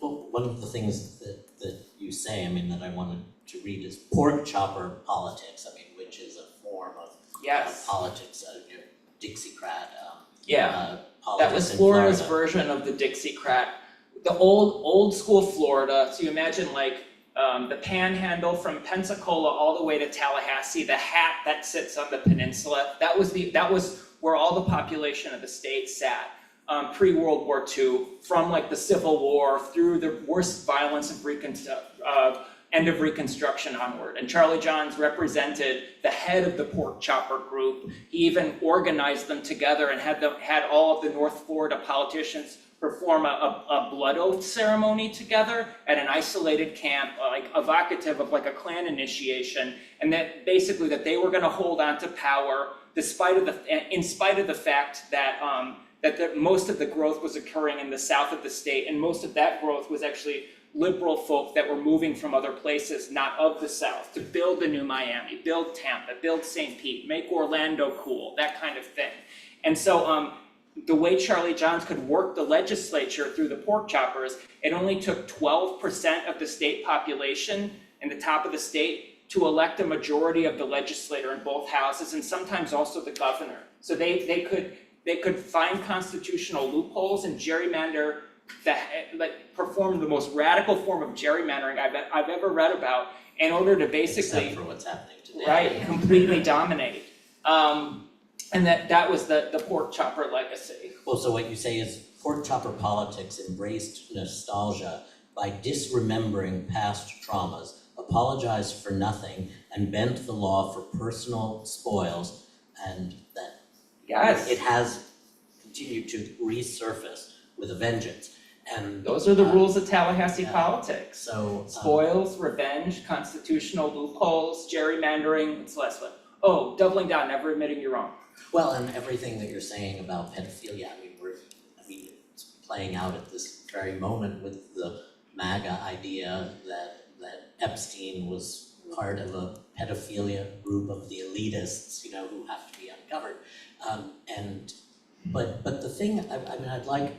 Well, one of the things that you say, I mean, that I wanted to read is pork chopper politics, I mean, which is a form of politics, Dixiecrat politics. That was Florida's version of the Dixiecrat. The old school Florida, so you imagine like the panhandle from Pensacola all the way to Tallahassee, the hat that sits on the peninsula, that was where all the population of the state sat pre-World War II, from like the Civil War through the worst violence of end of Reconstruction onward. And Charlie Johns represented the head of the pork chopper group. He even organized them together and had all of the North Florida politicians perform a blood oath ceremony together at an isolated camp, like evocative of like a clan initiation, and that basically that they were going to hold on to power in spite of the fact that most of the growth was occurring in the south of the state, and most of that growth was actually liberal folk that were moving from other places, not of the South, to build the new Miami, build Tampa, build St. Pete, make Orlando cool, that kind of thing. And so the way Charlie Johns could work the legislature through the pork choppers, it only took 12% of the state population in the top of the state to elect a majority of the legislator in both houses, and sometimes also the governor. So they could find constitutional loopholes and gerrymander perform the most radical form of gerrymandering I've ever read about in order to basically, except for what's happening today. right, completely dominate. And that was the pork chopper legacy. Well, so what you say is pork chopper politics embraced nostalgia by disremembering past traumas, apologized for nothing, and bent the law for personal spoils, and that Yes. it has continued to resurface with a vengeance. And Those are the rules of Tallahassee politics. So Spoils, revenge, constitutional loopholes, gerrymandering, what's the last one? Oh, doubling down, never admitting you're wrong. well, and everything that you're saying about pedophilia, it's playing out at this very moment with the MAGA idea that Epstein was part of a pedophilia group of the elitists, who have to be uncovered. But the thing, I'd like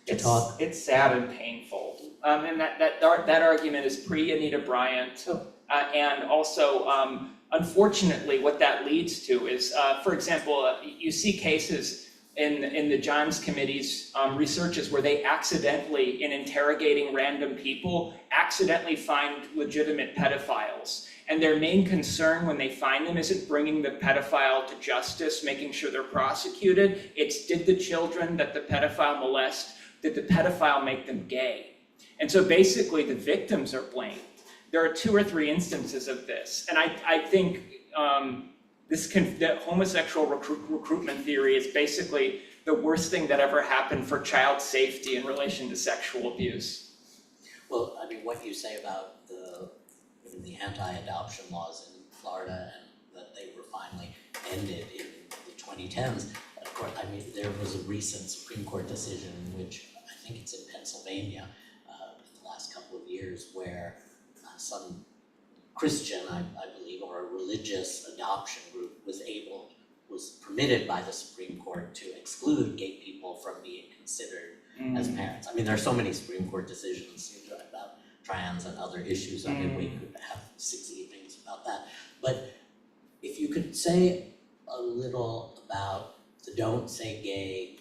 to talk. It's sad and painful. And that argument is pre-Anita Bryant. And also, unfortunately, what that leads to is, for example, you see cases in the Johns Committee's researches where they accidentally, in interrogating random people, accidentally find legitimate pedophiles. And their main concern when they find them isn't bringing the pedophile to justice, making sure they're prosecuted. It's, did the children that the pedophile molest, did the pedophile make them gay? And so basically the victims are blamed. There are 2 or 3 instances of this. And I think that homosexual recruitment theory is basically the worst thing that ever happened for child safety in relation to sexual abuse. Well, what you say about the anti-adoption laws in Florida and that they were finally ended in the 2010s. Of course, there was a recent Supreme Court decision in which, I think it's in Pennsylvania, in the last couple of years, where some Christian, I believe, or a religious adoption group was permitted by the Supreme Court to exclude gay people from being considered as parents. There are so many Supreme Court decisions about trans and other issues. We could have 6 evenings about that. But if you could say a little about the Don't Say Gay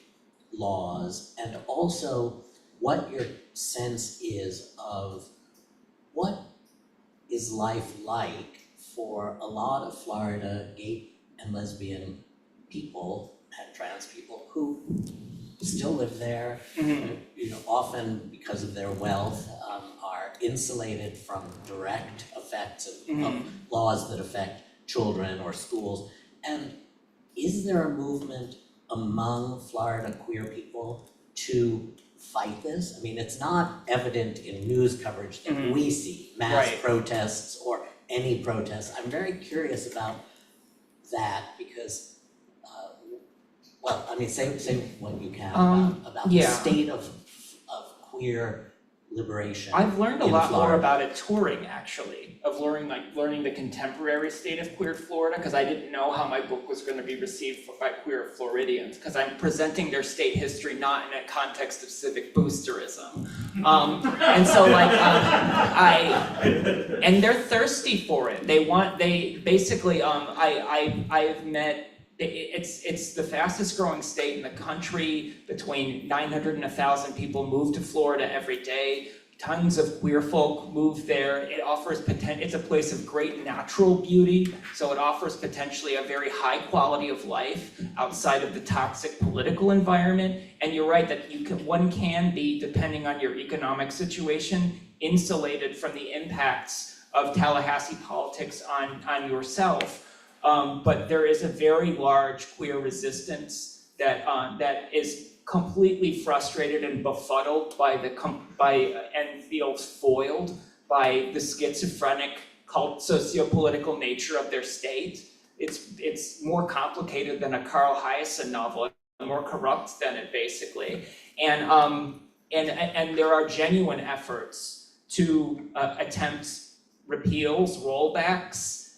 laws, and also what your sense is of what is life like for a lot of Florida gay and lesbian people and trans people who still live there, often because of their wealth, are insulated from direct effects of laws that affect children or schools. And is there a movement among Florida queer people to fight this? It's not evident in news coverage that we see, mass protests or any protests. I'm very curious about that because, say what you can about the state of queer liberation. I've learned a lot Florida. more about it touring, actually, of learning the contemporary state of queer Florida, because I didn't know how my book was going to be received by queer Floridians, because I'm presenting their state history not in a context of civic boosterism. And so and they're thirsty for it. I've met, it's the fastest growing state in the country. Between 900 and 1,000 people move to Florida every day. Tons of queer folk move there. It offers it's a place of great natural beauty, so it offers potentially a very high quality of life outside of the toxic political environment. And you're right that one can be, depending on your economic situation, insulated from the impacts of Tallahassee politics on yourself. But there is a very large queer resistance that is completely frustrated and befuddled and feels foiled by the schizophrenic sociopolitical nature of their state. It's more complicated than a Carl Hiaasen novel, more corrupt than it basically. And there are genuine efforts to attempt repeals, rollbacks.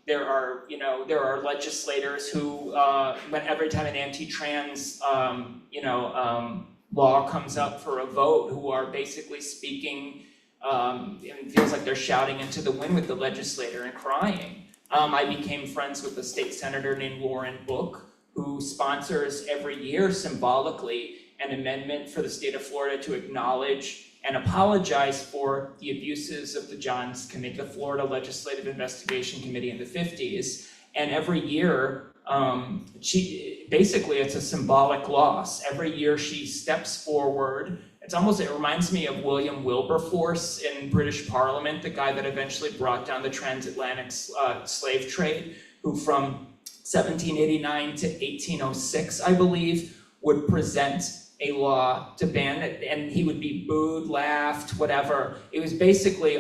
There are legislators who, every time an anti-trans, law comes up for a vote, who are basically speaking, and it feels like they're shouting into the wind with the legislator and crying. I became friends with a state senator named Lauren Book, who sponsors every year symbolically an amendment for the state of Florida to acknowledge and apologize for the abuses of the Johns Committee, the Florida Legislative Investigation Committee in the 50s. And every year, it's a symbolic loss. Every year she steps forward. It reminds me of William Wilberforce in British Parliament, the guy that eventually brought down the transatlantic slave trade, who from 1789 to 1806, I believe, would present a law to ban it, and he would be booed, laughed, whatever. It was basically, he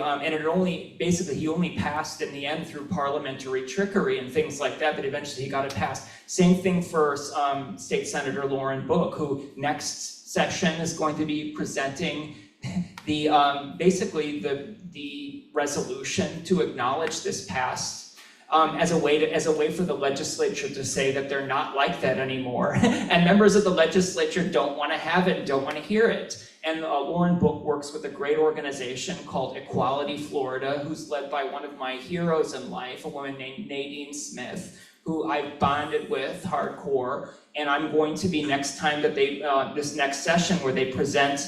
only passed in the end through parliamentary trickery and things like that, but eventually he got it passed. Same thing for State Senator Lauren Book, who next session is going to be presenting the resolution to acknowledge this past as a way for the legislature to say that they're not like that anymore. And members of the legislature don't want to have it, don't want to hear it. And Lauren Book works with a great organization called Equality Florida, who's led by one of my heroes in life, a woman named Nadine Smith, who I've bonded with hardcore. And I'm going to be next time that this next session where they present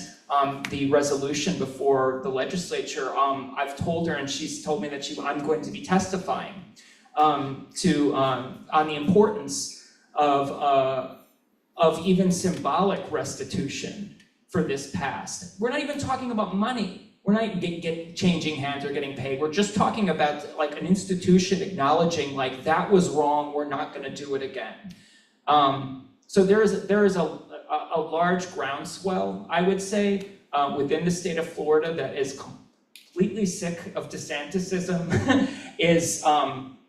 the resolution before the legislature, I've told her, and she's told me that I'm going to be testifying on the importance of even symbolic restitution for this past. We're not even talking about money. We're not changing hands or getting paid. We're just talking about like an institution acknowledging like that was wrong. We're not going to do it again. So there is a large groundswell, I would say, within the state of Florida that is completely sick of DeSantisism,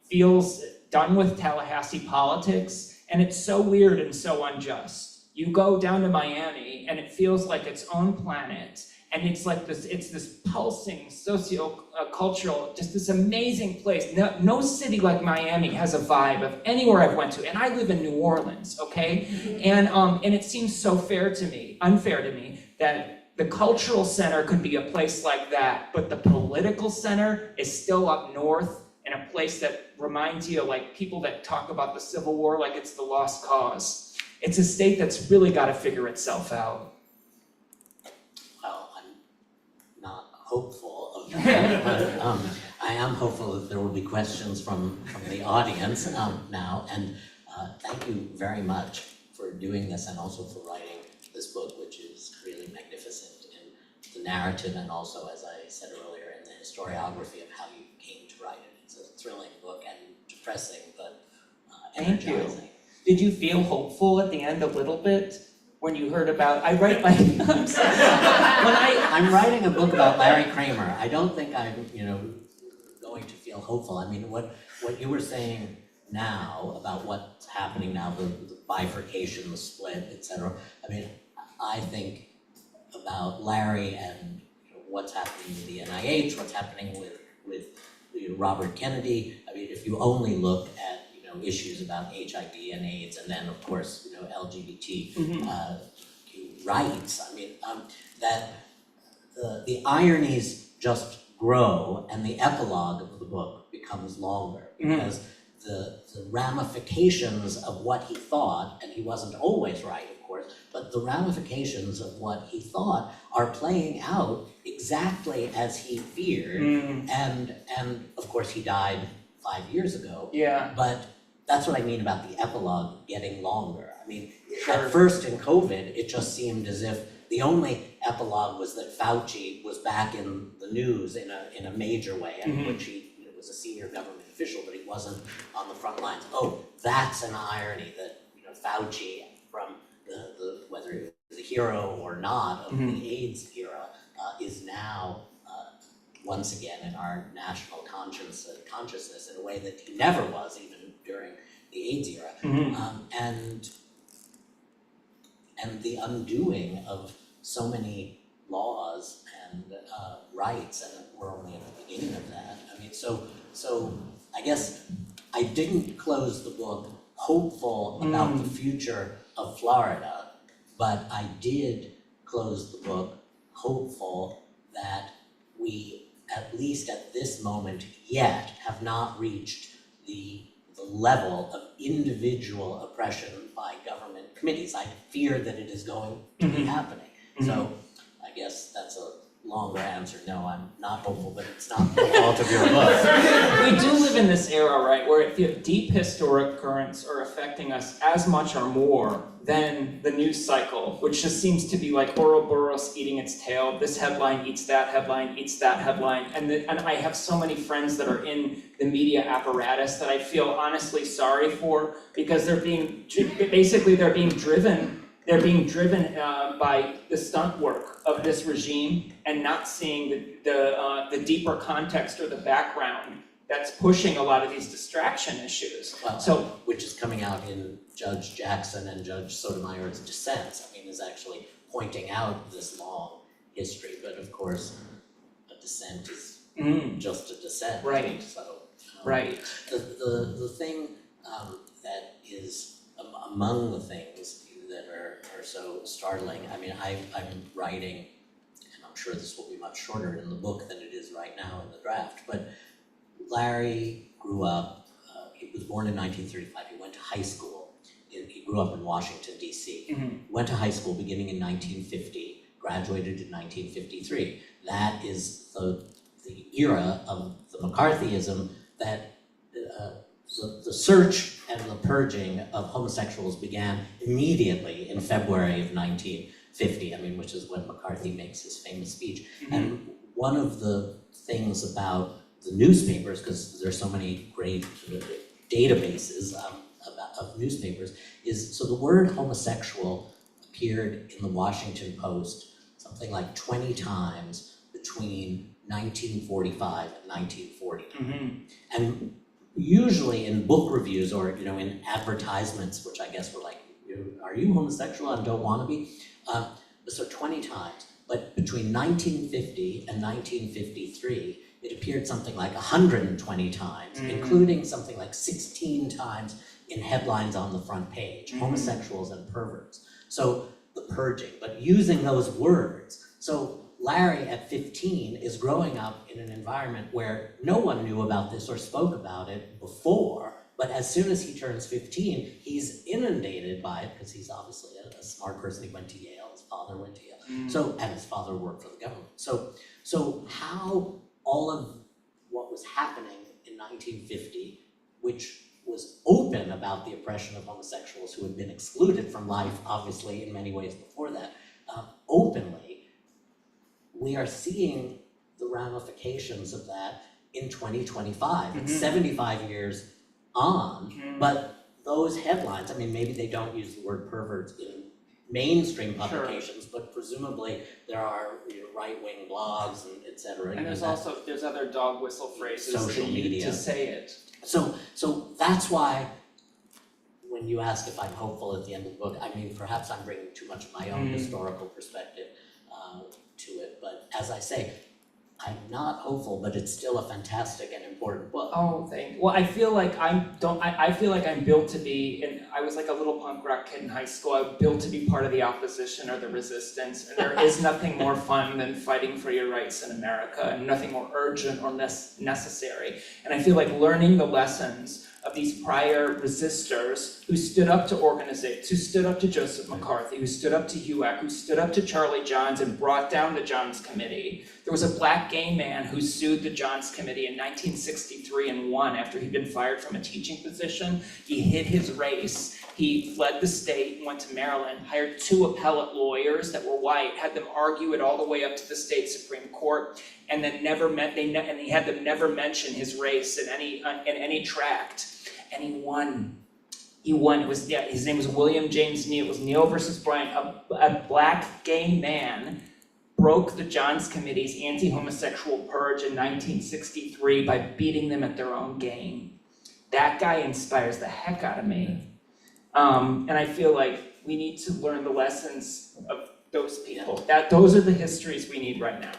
feels done with Tallahassee politics, and it's so weird and so unjust. You go down to Miami, and it feels like its own planet, and it's this pulsing socio-cultural, just this amazing place. No city like Miami has a vibe of anywhere I've went to, and I live in New Orleans, okay? Mm-hmm. And it seems so unfair to me, that the cultural center could be a place like that, but the political center is still up north, in a place that reminds you of like people that talk about the Civil War like it's the lost cause. It's a state that's really got to figure itself out. Well, I'm not hopeful of that, but I am hopeful that there will be questions from the audience now. And thank you very much for doing this and also for writing this book, which is really magnificent in the narrative and also, as I said earlier, in the historiography of how you came to write it. It's a thrilling book and depressing, but energizing. Thank you. Did you feel hopeful at the end a little bit when you heard about, I'm writing a book about Larry Kramer. I don't think I'm, going to feel hopeful. I mean, what you were saying now about what's happening now, the bifurcation, the split, etc. I mean, I think about Larry and what's happening with the NIH, what's happening with Robert Kennedy. I mean, if you only look at issues about HIV and AIDS, and then of course LGBT rights. I mean, that the ironies just grow, and the epilogue of the book becomes longer because the ramifications of what he thought, and he wasn't always right, of course, but the ramifications of what he thought are playing out exactly as he feared, and of course he died 5 years ago. Yeah. But that's what I mean about the epilogue getting longer. I mean, Sure. At first in COVID, it just seemed as if the only epilogue was that Fauci was back in the news in a major way, in which he was a senior government official, but he wasn't on the front lines. Oh, that's an irony that Fauci, from the whether he was a hero or not of the AIDS era, is now once again in our national consciousness in a way that he never was, even during the AIDS era. And the undoing of so many laws and rights, and we're only at the beginning of that. I mean, so I guess I didn't close the book hopeful about the future of Florida, but I did close the book hopeful that we, at least at this moment yet, have not reached the level of individual oppression by government committees. I fear that it is going to be happening. So I guess that's a longer answer. No, I'm not hopeful, but it's not the fault of your book. We do live in this era, right, where the deep historic currents are affecting us as much or more than the news cycle, which just seems to be like Ouroboros eating its tail. This headline eats that headline, eats that headline. And I have so many friends that are in the media apparatus that I feel honestly sorry for, because they're being driven by the stunt work of this regime and not seeing the deeper context or the background that's pushing a lot of these distraction issues. Well, which is coming out in Judge Jackson and Judge Sotomayor's dissents. I mean, is actually pointing out this long history, but of course, a dissent is just a dissent. Right. So, right. The thing that is among the things that are so startling. I mean, I'm writing, and I'm sure this will be much shorter in the book than it is right now in the draft, but Larry grew up, he was born in 1935, he went to high school, he grew up in Washington, D.C. Went to high school beginning in 1950, graduated in 1953. That is the era of the McCarthyism that the search and the purging of homosexuals began immediately in February of 1950, I mean, which is when McCarthy makes his famous speech. And one of the things about the newspapers, because there's so many great databases of newspapers, is so the word homosexual appeared in the Washington Post something like 20 times between 1945 and 1940. And usually in book reviews or in advertisements, which I guess were like, are you homosexual and don't want to be? So 20 times. But between 1950 and 1953, it appeared something like 120 times, including something like 16 times in headlines on the front page, homosexuals and perverts. So the purging, but using those words. So Larry at 15 is growing up in an environment where no one knew about this or spoke about it before, but as soon as he turns 15, he's inundated by it because he's obviously a smart person. He went to Yale, his father went to Yale, and his father worked for the government. So how all of what was happening in 1950, which was open about the oppression of homosexuals who had been excluded from life, obviously in many ways before that, openly, we are seeing the ramifications of that in 2025. It's 75 years on, but those headlines, I mean, maybe they don't use the word perverts in mainstream publications, but presumably there are right-wing blogs and et cetera. And there's other dog whistle phrases social media to say it. So that's why when you ask if I'm hopeful at the end of the book, I mean, perhaps I'm bringing too much of my own historical perspective to it, but as I say, I'm not hopeful, but it's still a fantastic and important book. Oh, well, I feel like I feel like I'm built to be, and I was like a little punk rock kid in high school. I was built to be part of the opposition or the resistance, and there is nothing more fun than fighting for your rights in America, and nothing more urgent or necessary. And I feel like learning the lessons of these prior resistors who stood up to organizations, who stood up to Joseph McCarthy, who stood up to HUAC, who stood up to Charlie Johns and brought down the Johns Committee. There was a black gay man who sued the Johns Committee in 1963 and won after he'd been fired from a teaching position. He hid his race He fled the state, went to Maryland, hired 2 appellate lawyers that were white, had them argue it all the way up to the state Supreme Court, and then and he had them never mention his race in any tract, and he won. He won. His name was William James Neal. It was Neal versus Bryant. A black gay man broke the Johns Committee's anti-homosexual purge in 1963 by beating them at their own game. That guy inspires the heck out of me. And I feel like we need to learn the lessons of those people. Those are the histories we need right now.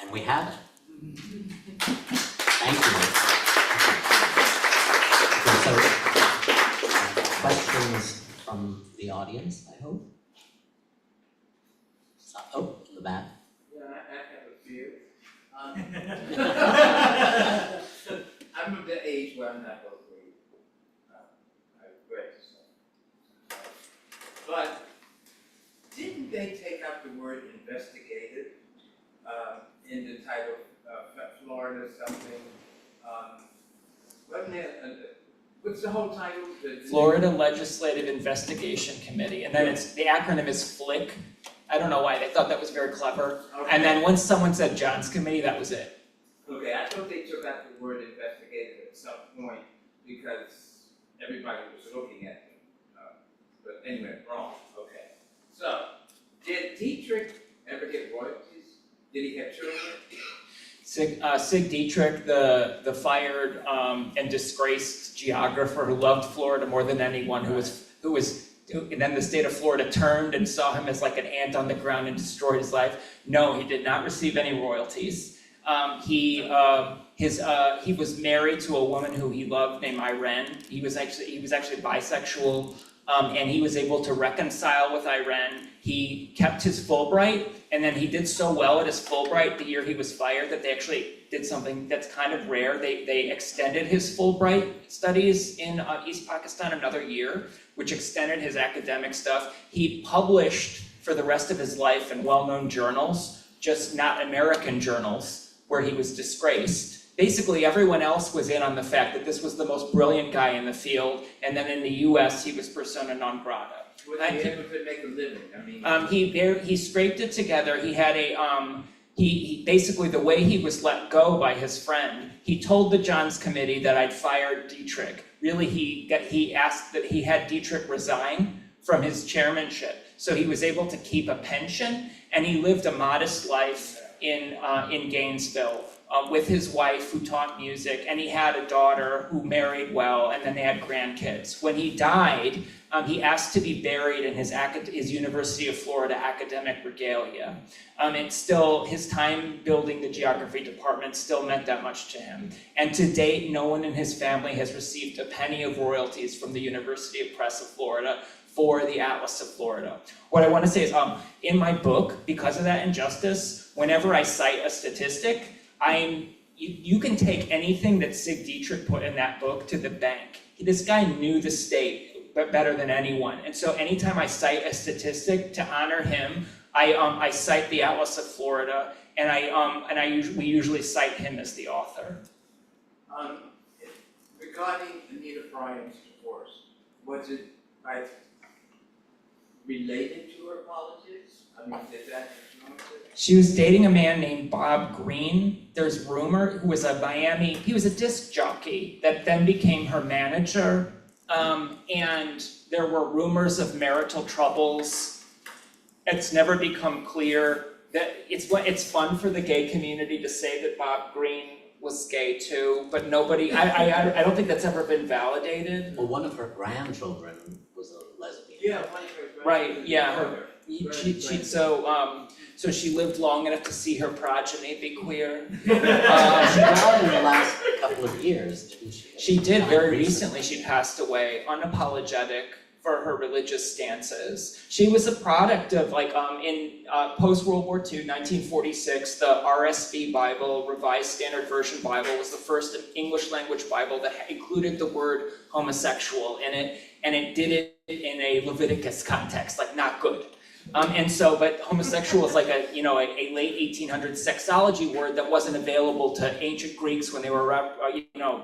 And we have it. Thank you. Okay, so questions from the audience, I hope? Oh, in the back. Yeah, I have a few. I'm of the age where I'm not going to read. I've read some. But didn't they take out the word investigated in the title Florida something? Wasn't there, what's the whole title? Florida Legislative Investigation Committee, and then the acronym is FLIC. I don't know why, they thought that was very clever. Okay. And then once someone said Johns Committee, that was it. Okay, I thought they took out the word investigated at some point because everybody was looking at them. But anyway, wrong, okay. So, did Dietrich ever get royalties? Did he have children? Sig Dietrich, the fired and disgraced geographer who loved Florida more than anyone, and then the state of Florida turned and saw him as like an ant on the ground and destroyed his life. No, he did not receive any royalties. He was married to a woman who he loved named Irene. He was actually bisexual, and he was able to reconcile with Irene. He kept his Fulbright, and then he did so well at his Fulbright the year he was fired that they actually did something that's kind of rare. They extended his Fulbright studies in East Pakistan another year, which extended his academic stuff. He published for the rest of his life in well-known journals, just not American journals, where he was disgraced. Basically, everyone else was in on the fact that this was the most brilliant guy in the field, and then in the US, he was persona non grata. Was he able to make a living? I mean, He scraped it together. He had he basically, the way he was let go by his friend, he told the Johns Committee that I'd fired Dietrich. Really, he asked that he had Dietrich resign from his chairmanship. So he was able to keep a pension, and he lived a modest life in Gainesville with his wife who taught music, and he had a daughter who married well, and then they had grandkids. When he died, he asked to be buried in his University of Florida academic regalia. It's still, his time building the geography department still meant that much to him. And to date, no one in his family has received a penny of royalties from the University of Press of Florida for the Atlas of Florida. What I want to say is, in my book, because of that injustice, whenever I cite a statistic, you can take anything that Sig Dietrich put in that book to the bank. This guy knew the state better than anyone. And so anytime I cite a statistic to honor him, I cite the Atlas of Florida, and we usually cite him as the author. regarding Anita Bryant's divorce, was it related to her politics? I mean, did that influence it? She was dating a man named Bob Green. There's rumor, who was he was a disc jockey that then became her manager. And there were rumors of marital troubles. It's never become clear that it's fun for the gay community to say that Bob Green was gay too, but nobody, I don't think that's ever been validated. Well, one of her grandchildren was a lesbian. Yeah, one of her. Right, yeah. So she lived long enough to see her progeny be queer. She died in the last couple of years, didn't she? She did very recently. She passed away, unapologetic for her religious stances. She was a product of in post-World War II, 1946, the RSV Bible, Revised Standard Version Bible, was the first English language Bible that included the word homosexual in it, and it did it in a Leviticus context, like not good. But homosexual is like a late 1800s sexology word that wasn't available to ancient Greeks when they were,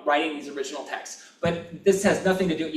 writing these original texts. But this has nothing to do,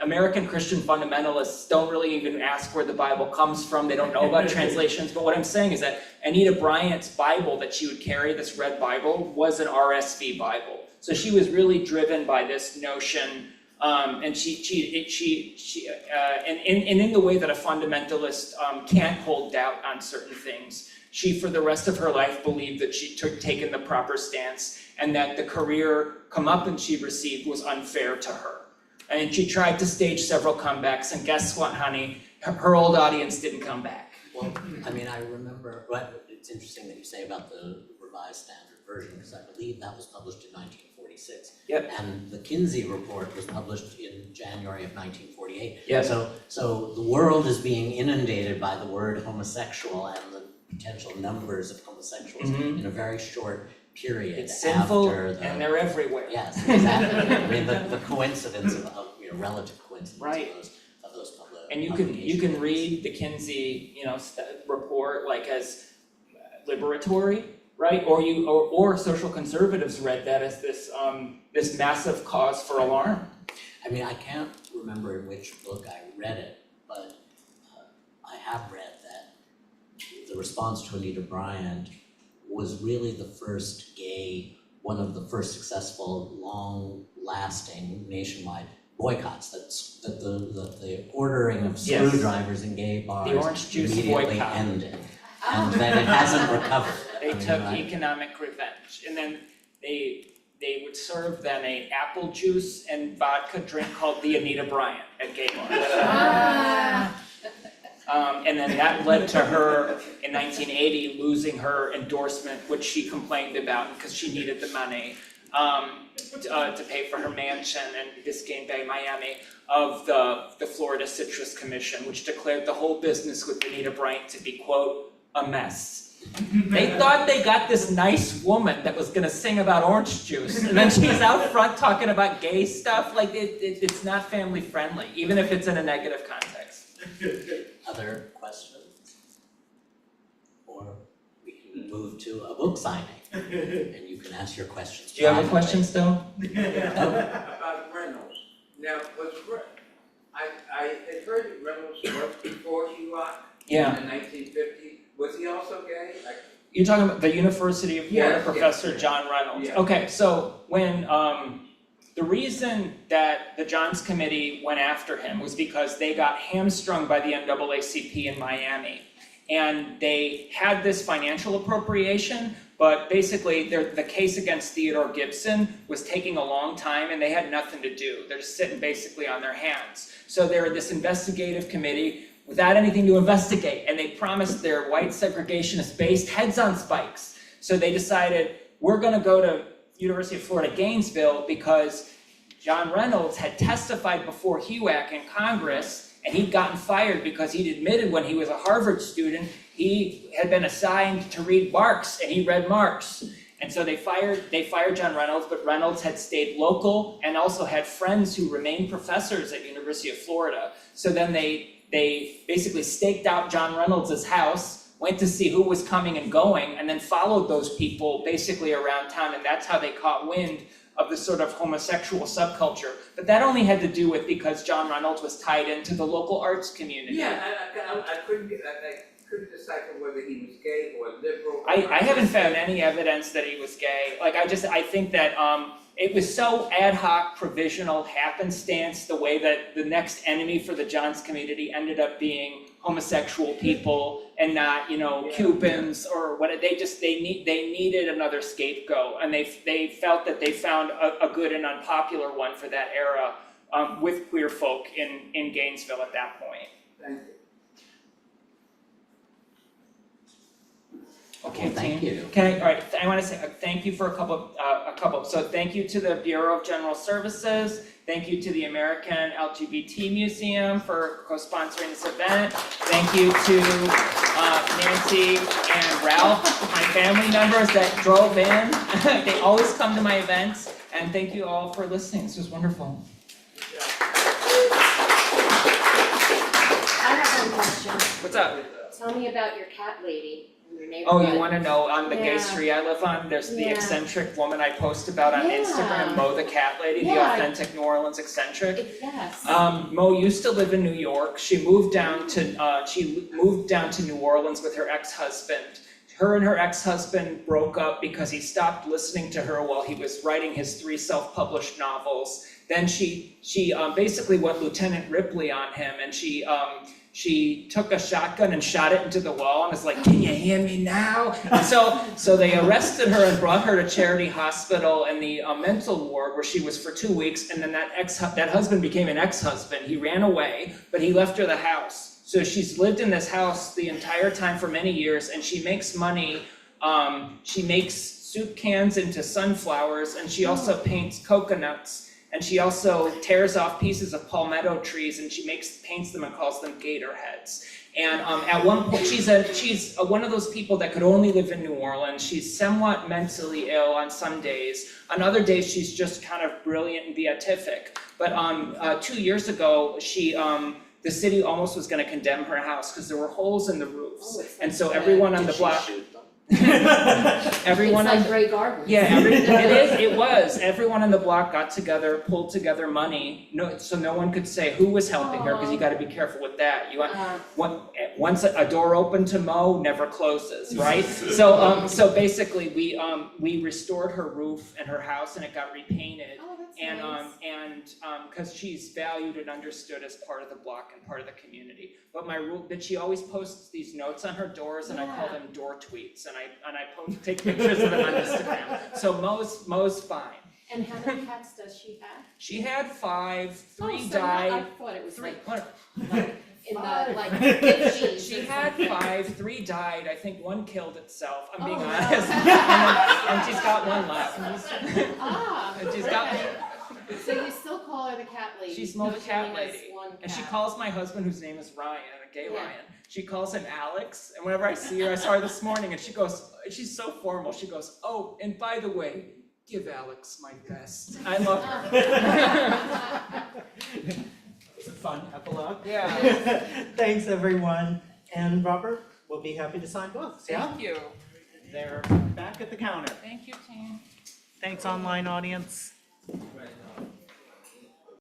American Christian fundamentalists don't really even ask where the Bible comes from. They don't know about translations. But what I'm saying is that Anita Bryant's Bible that she would carry, this red Bible, was an RSV Bible. So she was really driven by this notion. And in the way that a fundamentalist can't hold doubt on certain things, she for the rest of her life believed that she taken the proper stance and that the career comeuppance she received was unfair to her. And she tried to stage several comebacks, and guess what, honey? Her old audience didn't come back. Well, I mean, I remember, it's interesting that you say about the Revised Standard Version, because I believe that was published in 1946. Yep. And the Kinsey Report was published in January of 1948. Yes. So the world is being inundated by the word homosexual and the potential numbers of homosexuals in a very short period. It's sinful, after and they're everywhere. Yes, exactly. I mean, the coincidence of relative coincidence Right. of those public. And you can read the Kinsey, report like as liberatory, right? Or social conservatives read that as this massive cause for alarm. I mean, I can't remember in which book I read it, but I have read that the response to Anita Bryant was really one of the first successful, long-lasting nationwide boycotts. That the ordering of Yes. screwdrivers in gay bars The orange juice immediately boycott. ended, and that it hasn't recovered. They I mean, took I- economic revenge, and then they would serve then a apple juice and vodka drink called the Anita Bryant at gay bars. And then that led to her in 1980 losing her endorsement, which she complained about because she needed the money to pay for her mansion in Biscayne Bay, Miami, of the Florida Citrus Commission, which declared the whole business with Anita Bryant to be, quote, a mess. They thought they got this nice woman that was gonna sing about orange juice, and then she's out front talking about gay stuff. Like it's not family friendly, even if it's in a negative context. Other questions? Or we can move to a book signing, and you can ask your questions. Do you have a privately. question still? About Reynolds. Now, I had heard that Reynolds worked before Hewlett Yeah. in the 1950s. Was he also gay? You're talking about the University of Florida Yes, professor yes. John Reynolds. Yeah. Okay, so when the reason that the Johns Committee went after him was because they got hamstrung by the NAACP in Miami. And they had this financial appropriation, but basically the case against Theodore Gibson was taking a long time and they had nothing to do. They're just sitting basically on their hands. So they're this investigative committee without anything to investigate, and they promised their white segregationist base heads on spikes. So they decided, we're gonna go to University of Florida, Gainesville, because John Reynolds had testified before HUAC in Congress, and he'd gotten fired because he'd admitted when he was a Harvard student, he had been assigned to read Marx, and he read Marx. And so they fired John Reynolds, but Reynolds had stayed local and also had friends who remained professors at University of Florida. So then they basically staked out John Reynolds' house, went to see who was coming and going, and then followed those people basically around town, and that's how they caught wind of the sort of homosexual subculture. But that only had to do with because John Reynolds was tied into the local arts community. Yeah, I couldn't decipher whether he was gay or liberal. I haven't found any evidence that he was gay. I think that it was so ad hoc, provisional, happenstance, the way that the next enemy for the Johns community ended up being homosexual people and not, Cubans or what. They needed another scapegoat, and they felt that they found a good and unpopular one for that era with queer folk in Gainesville at that point. Thank you. Okay, Well, thank team. you. I want to say thank you for a couple. So thank you to the Bureau of General Services. Thank you to the American LGBT Museum for co-sponsoring this event. Thank you to Nancy and Ralph, my family members that drove in. They always come to my events. And thank you all for listening. This was wonderful. I have a one question. What's up? Tell me about your cat lady in your Oh, neighborhood. you wanna know on the gay Yeah. street I live on, there's the Yeah. eccentric woman I post about on Yeah. Instagram, Mo the cat lady, the Yeah. authentic New Orleans eccentric. Yes. Mo used to live in New York. She moved down to New Orleans with her ex-husband. Her and her ex-husband broke up because he stopped listening to her while he was writing his 3 self-published novels. Then she basically went Lieutenant Ripley on him, and she took a shotgun and shot it into the wall and was like, "Can you hear me now?" And so they arrested her and brought her to Charity Hospital in the mental ward where she was for 2 weeks, and then that husband became an ex-husband. He ran away, but he left her the house. So she's lived in this house the entire time for many years, and she makes money. She makes soup cans into sunflowers, and she also paints coconuts. And she also tears off pieces of palmetto trees, and she paints them and calls them gator heads. And at one point, she's one of those people that could only live in New Orleans. She's somewhat mentally ill on some days. On other days, she's just kind of brilliant and beatific. But 2 years ago, the city almost was gonna condemn her house because there were holes in the roofs. And so everyone on the block. Everyone It's on like Grey Gardens. Yeah, it was. Everyone on the block got together, pulled together money, so no one could say who was helping her, because you gotta be careful with that. Once a door open to Mo, never closes, right? So basically, we restored her roof and her house, and it got repainted. Oh, that's And nice. because she's valued and understood as part of the block and part of the community. But she always posts these notes on her doors, and I call them door tweets, and I take pictures of them on Instagram. So Mo's fine. And how many cats does she have? She had 5, 3 Oh, so died. I thought it was 3, like in the like 50s. she had 5, 3 died. I think 1 killed itself. I'm being Oh, wow. honest. And she's got 1 left. Ah, And she's got. okay. So you still call her the cat lady? She's Mo the though she cat only has lady. one And she cat. calls my husband, whose name is Ryan, a gay Yeah. Ryan, she calls him Alex, and whenever I see her, I saw her this morning, and she's so formal, she goes, "Oh, and by the way, give Alex my best." I love her. It's a fun epilogue. Yeah. Thanks, everyone. And Robert, we'll be happy to sign books, yeah? Thank you. They're back at the counter. Thank you, team. Thanks, online audience. Right.